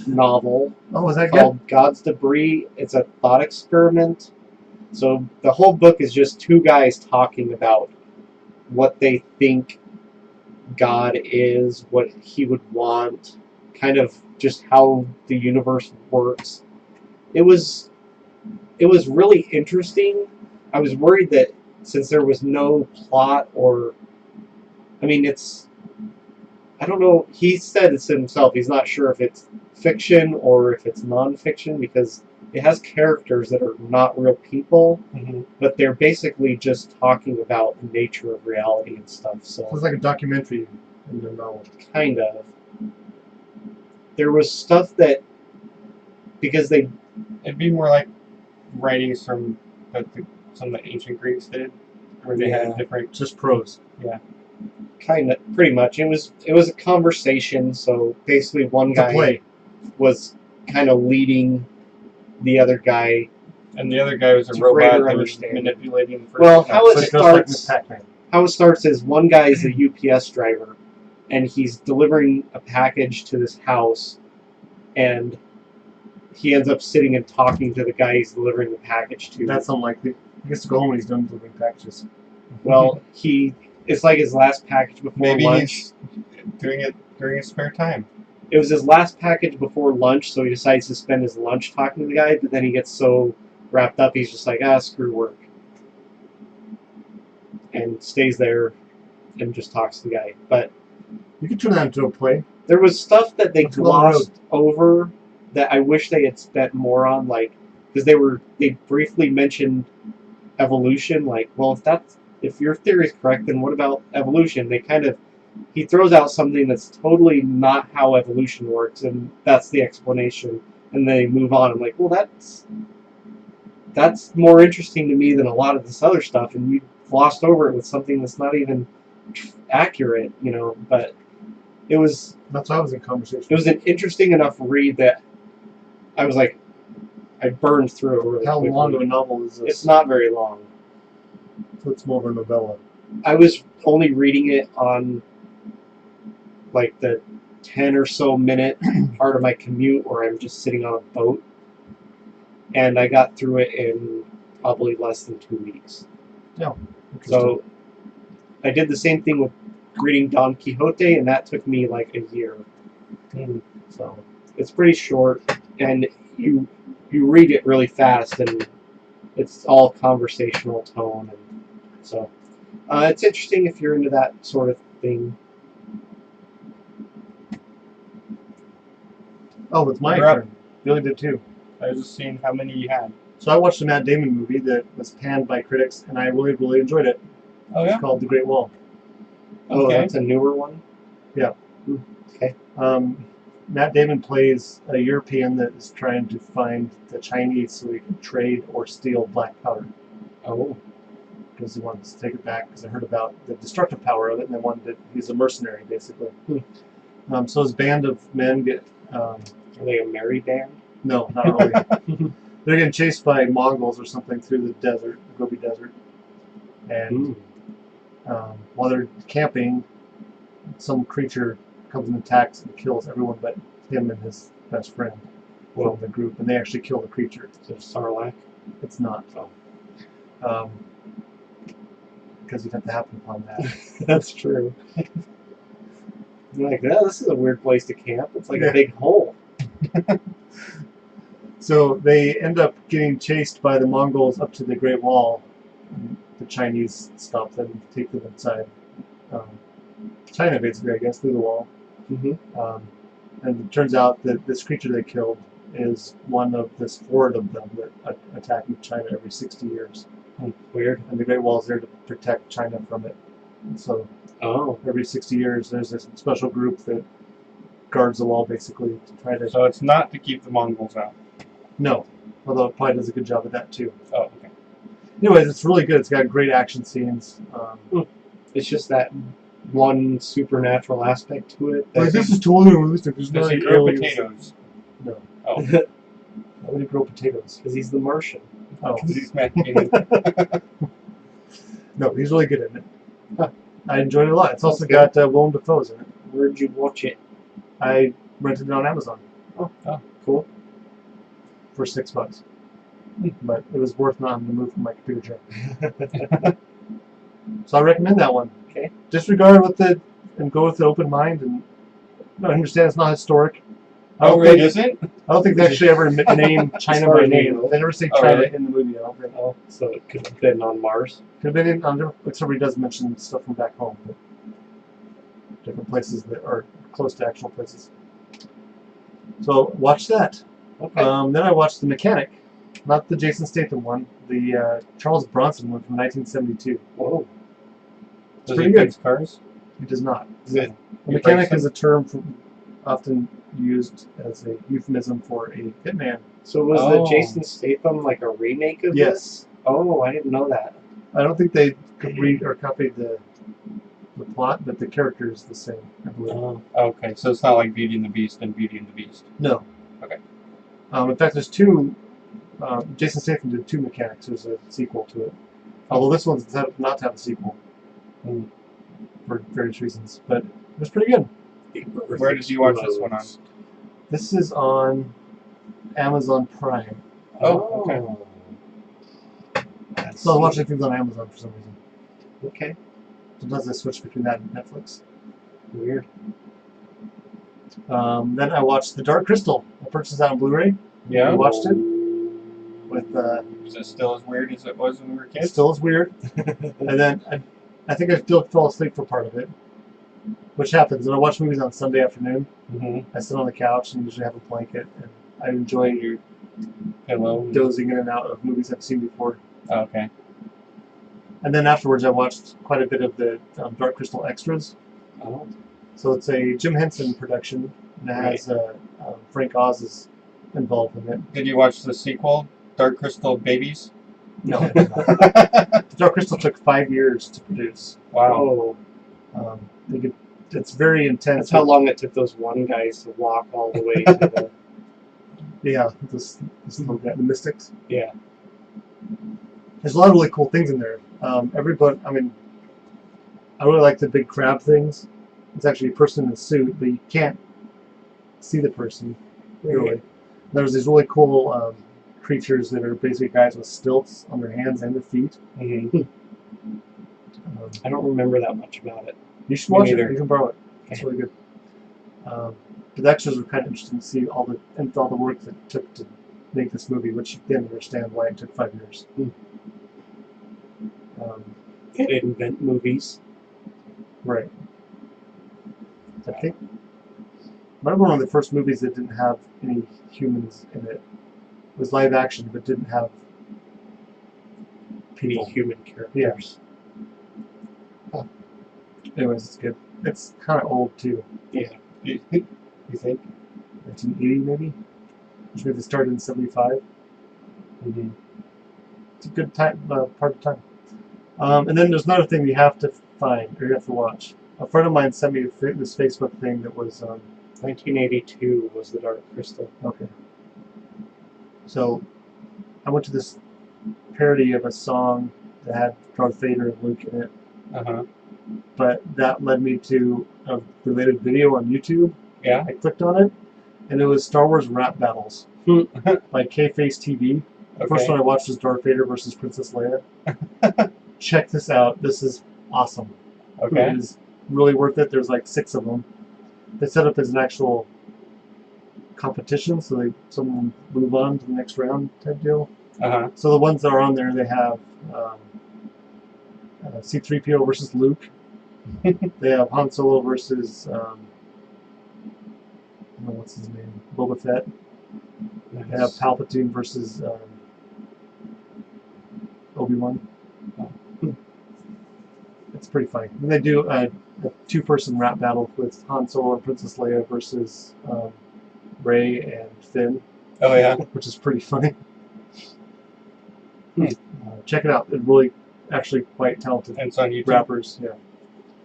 novel Oh, was that good? called God's Debris. It's a thought experiment. So the whole book is just 2 guys talking about what they think God is, what he would want, kind of just how the universe works. It was really interesting. I was worried that since there was no plot or, I mean, I don't know, he said it's himself, he's not sure if it's fiction or if it's non-fiction, because it has characters that are not real people, Mm-hmm. but they're basically just talking about the nature of reality and stuff. So It's like a documentary in the novel. kind of. There was stuff that, because they, It'd be more like writings from some of the ancient Greeks did, where they Yeah. had different. Just prose. kind of, pretty much, it was a conversation. So basically, one It's a guy play. was kind of leading the other guy. And the other guy was a To robot greater that was understanding. manipulating the first Well, guy. how it So it goes like Miss starts. Pac-Man. How it starts is one guy is a UPS driver, and he's delivering a package to this house, and he ends up sitting and talking to the guy he's delivering the package to. That's unlikely. He gets to go home when he's done delivering packages. Well, it's like his last package before Maybe lunch. he's doing it during his spare time. It was his last package before lunch, so he decides to spend his lunch talking to the guy, but then he gets so wrapped up, he's just like, screw work. And stays there and just talks to the guy. But You could turn that into a play. there was stuff that they Let's go on the glossed over that I wish they had spent more on, like, because they briefly mentioned evolution, like, well, if your theory is correct, then what about evolution? He throws out something that's totally not how evolution works, and that's the explanation, and they move on. I'm like, well, that's more interesting to me than a lot of this other stuff, and you glossed over it with something that's not even accurate, but it was That's why I was in conversation. it was an interesting enough read that I was like, I burned through it really How quickly. long of a novel is this? It's not very long. So it's more of a novella. I was only reading it on like the 10 or so minute part of my commute where I'm just sitting on a boat, and I got through it in probably less than 2 weeks. Yeah. So I did the same thing with reading Don Quixote, and that took me like a year. So it's pretty short, and you read it really fast, and it's all conversational tone, and so it's interesting if you're into that sort of thing. Oh, it's my You're up. turn. Billy did too. I was just seeing how many you had. So I watched a Matt Damon movie that was panned by critics, and I really, really enjoyed it. Oh yeah. It's called The Great Wall. Oh, Okay. that's a newer one? Yeah. Okay. Matt Damon plays a European that is trying to find the Chinese so he can trade or steal black powder. Oh. Because he wants to take it back because I heard about the destructive power of it, and they wanted it. He's a mercenary, basically. So his band of men get... Are they a merry band? No, not really. They're getting chased by Mongols or something through the desert, the Gobi Desert. And while they're camping, some creature comes and attacks and kills everyone but him and his best friend from the group. And they actually kill the creature. Is it Sarlacc? It's not. Oh. Because you'd have to happen upon that. That's true. You're like, this is a weird place to camp. It's like Yeah. a big hole. So they end up getting chased by the Mongols up to the Great Wall. And the Chinese stop them and take them inside. China, basically, I guess, through the wall. Mm-hmm. And it turns out that this creature they killed is one of this horde of them that attack China every 60 years. Weird. And the Great Wall is there to protect China from it. And so every 60 years, there's this special group that guards the wall, basically, to try to... So it's not to keep the Mongols out. No. Although it probably does a good job at that, too. Oh, okay. Anyways, it's really good. It's got great action scenes. It's just that one supernatural aspect to it. Like, this is totally realistic. There's Does not he any grow aliens. potatoes? No. Oh, Why would he grow potatoes? Because he's the Martian. Oh. because he's Matt Damon. No, he's really good in it. I enjoyed it a lot. It's also That's got Willem Dafoe's in it. Where'd you watch it? I rented it on Amazon. Oh, cool. For $6. But it was worth not having to move from my computer chair. So I recommend that one. Okay. Disregard and go with an open mind and understand it's not historic. Oh, really? Isn't? I don't think they actually ever name China by name. They never say Oh, China really? in the movie. I don't think. Oh, so it could have been on Mars. Could have been on different, somebody does mention stuff from back home, but different places that are close to actual places. So watch that. Okay. Then I watched The Mechanic, not the Jason Statham one, the Charles Bronson one from 1972. Whoa. It's Does pretty he good. fix cars? It does not. Is it? A mechanic is a term often used as a euphemism for a hitman. So was Oh. the Jason Statham like a remake of Yes. this? Oh, I didn't know that. I don't think they read or copied the plot, but the character is the same, I believe. Oh. Okay, so it's not like Beauty and the Beast and Beauty and the Beast. No. Okay. In fact, there's two. Jason Statham did two mechanics. There's a sequel to it. Although this one's set up not to have a sequel for various reasons, but it was pretty good. Where did you watch this one on? This is on Amazon Prime. Oh, okay. So I was watching things on Amazon for some reason. Okay. Sometimes I switch between that and Netflix. Weird. Then I watched The Dark Crystal. I purchased that on Blu-ray. Yeah. I watched it with. Is it still as weird as it was when we were kids? Still is weird. And then I think I still fell asleep for part of it, which happens when I watch movies on Sunday afternoon. Mm-hmm. I sit on the couch and usually have a blanket, and I enjoy Your pillow. dozing in and out of movies I've seen before. Oh, okay. And then afterwards, I watched quite a bit of the Dark Crystal extras. Oh. So it's a Jim Henson production, and it has Frank Oz is involved in it. Did you watch the sequel, Dark Crystal Babies? No, the Dark Crystal took 5 years to produce. Wow. Oh. It's very intense. That's how long it took those one guys to walk all the way to the. Yeah, this little guy, the Mystics. Yeah. There's a lot of really cool things in there. Everybody, I mean, I really like the big crab things. It's actually a person in a suit, but you can't see the person, really. Right. There's these really cool creatures that are basically guys with stilts on their hands and their feet. Mm-hmm. I don't remember that much about it. You should Me watch neither. it. You can borrow it. It's really good. But the extras were kind of interesting to see all the work that it took to make this movie, which you then understand why it took 5 years. They didn't invent movies. Right. I think might have been one of the first movies that didn't have any humans in it. It was live action, but didn't have Any people. human characters. Anyways, it's good. It's kind of old too. Yeah. You think? 1980 maybe, which means it started in '75. Mm-hmm. It's a good time, part of time. And then there's another thing you have to find or you have to watch. A friend of mine sent me this Facebook thing that was 1982 was the Dark Crystal. okay. So I went to this parody of a song that had Darth Vader and Luke in it, Uh-huh. but that led me to a related video on YouTube. Yeah. I clicked on it, and it was Star Wars rap battles by K-Face TV. The first Okay. one I watched was Darth Vader versus Princess Leia. Check this out. This is awesome. Okay. It is really worth it. There's like 6 of them. They set up as an actual competition, so someone move on to the next round type deal. Uh-huh. So the ones that are on there, they have C-3PO versus Luke. They have Han Solo versus I don't know what's his name, Boba Fett. They have Palpatine versus Obi-Wan. It's pretty funny. And they do a 2-person rap battle with Han Solo and Princess Leia versus Rey and Finn, Oh, yeah. which is pretty funny. Check it out. They're really, actually quite talented And it's on YouTube. rappers. Yeah.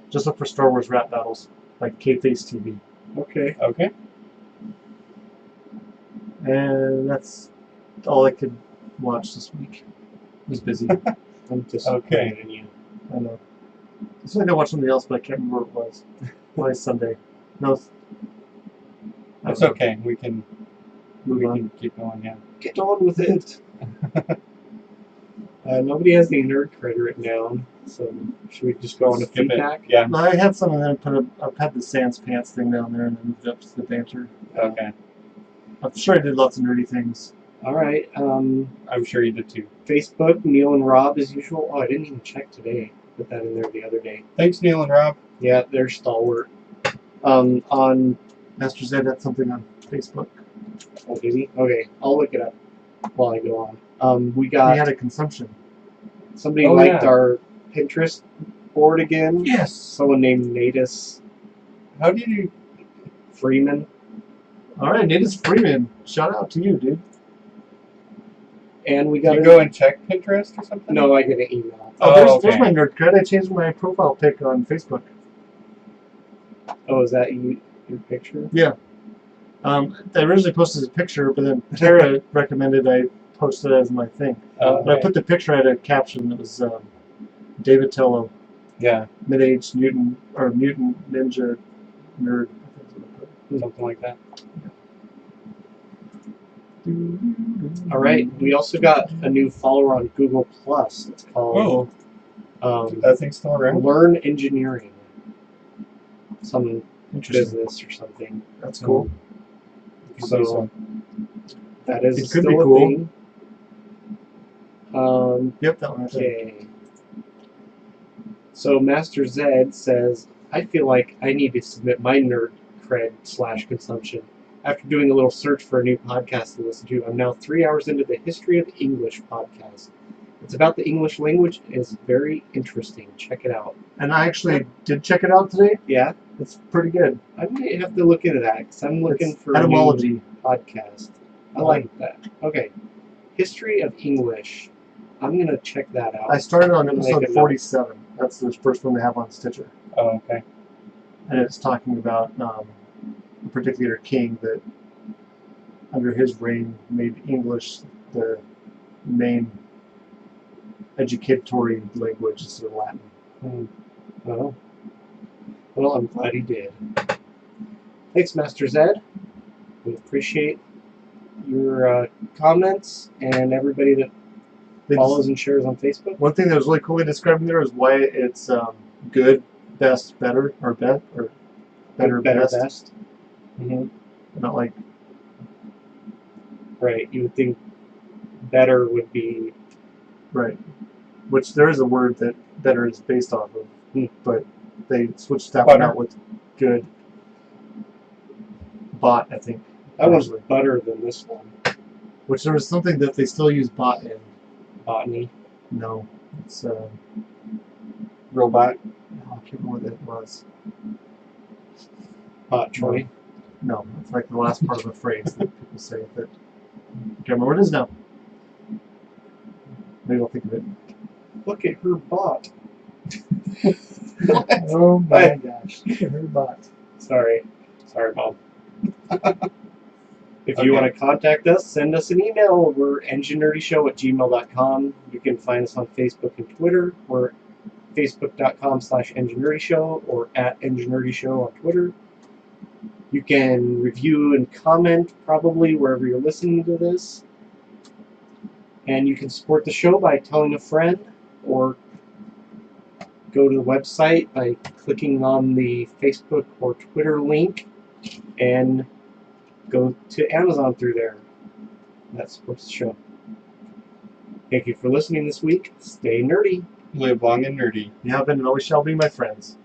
Just look for Star Wars rap battles, like K-Face TV. Okay. Okay. And that's all I could watch this week. I was busy. I'm disappointed in you. I know. I was going to watch something else, but I can't remember what it was. Probably Sunday. No. It's okay. We can Move on. keep going, yeah. Get on with it. Nobody has any nerd cred written down, so should we just go on to Skip it. feedback? Yeah. I had some, and then I've had the Sans Pants thing down there, and then moved up to the banter. Okay. I'm sure I did lots of nerdy things. All right. I'm sure you did too. Facebook, Neil and Rob as usual. Oh, I didn't even check today. Put that in there the other day. Thanks, Neil and Rob. Yeah, they're stalwart. On Master Zed had something on Facebook. oh, did he? Okay, I'll look it up while I go on. We He got had a consumption. somebody Oh, liked yeah. our Pinterest board again. Yes. Someone named Natus How do you... Freeman. All right, Natus Freeman. Shout out to you, dude. And we Did got you go and check Pinterest or something? no, I get an email. Oh, Oh, there's okay. my nerd cred. I changed my profile pic on Facebook. Oh, is that you? Your picture? I originally posted a picture, but then Tara recommended I post it as my thing. Oh, But I okay. put the picture, I had a caption that was David Tello, Yeah, mid-aged mutant ninja nerd. I think is what I put. something like that. All right. We also got a new follower on Google Plus. It's called Oh, that thing's still around? Learn Engineering. Some Interesting. business or something. That's cool. So that is It could still be a cool. thing. Yep, that one. Okay. So Master Zed says, I feel like I need to submit my nerd cred / consumption. After doing a little search for a new podcast to listen to, I'm now 3 hours into the History of English podcast. It's about the English language and is very interesting. Check it out. And I actually did check it out today. Yeah? It's pretty good. I might have to look into that because I'm looking It's for etymology. a new podcast. I like that. Okay. History of English. I'm going to check that out. I started on I'm gonna make episode a note. 47. That's the first one they have on Stitcher. Oh, okay. And it's talking about a particular king that, under his reign, made English the main educatory language instead of Latin. Oh. Well, I'm glad he did. Thanks, Master Zed. We appreciate your comments and everybody that follows and shares on Facebook. One thing that was really coolly described in there is why it's good, best, better, or better, best. Mm-hmm. Not like Right. You would think better would be right, which there is a word that better is based off of, but they switched that one Butter. out with good. Bot, I think. that one's actually. better than this one. Which there was something that they still use bot in. Botany. No, it's Robot. I can't remember what it was. Bot Troy. No, it's like the last part of a phrase that people say that. I can't remember what it is now. Maybe I'll think of it. Look at her bot. Oh my gosh. Look at her bot. Sorry, Mom. If you want to contact us, send us an email. We're engineerdyshow@gmail.com. You can find us on Facebook and Twitter. We're facebook.com/engineerdyshow or @engineerdyshow on Twitter. You can review and comment probably wherever you're listening to this. And you can support the show by telling a friend or go to the website by clicking on the Facebook or Twitter link and go to Amazon through there. That supports the show. Thank you for listening this week. Stay nerdy. Live long and nerdy. You have been and always shall be my friends.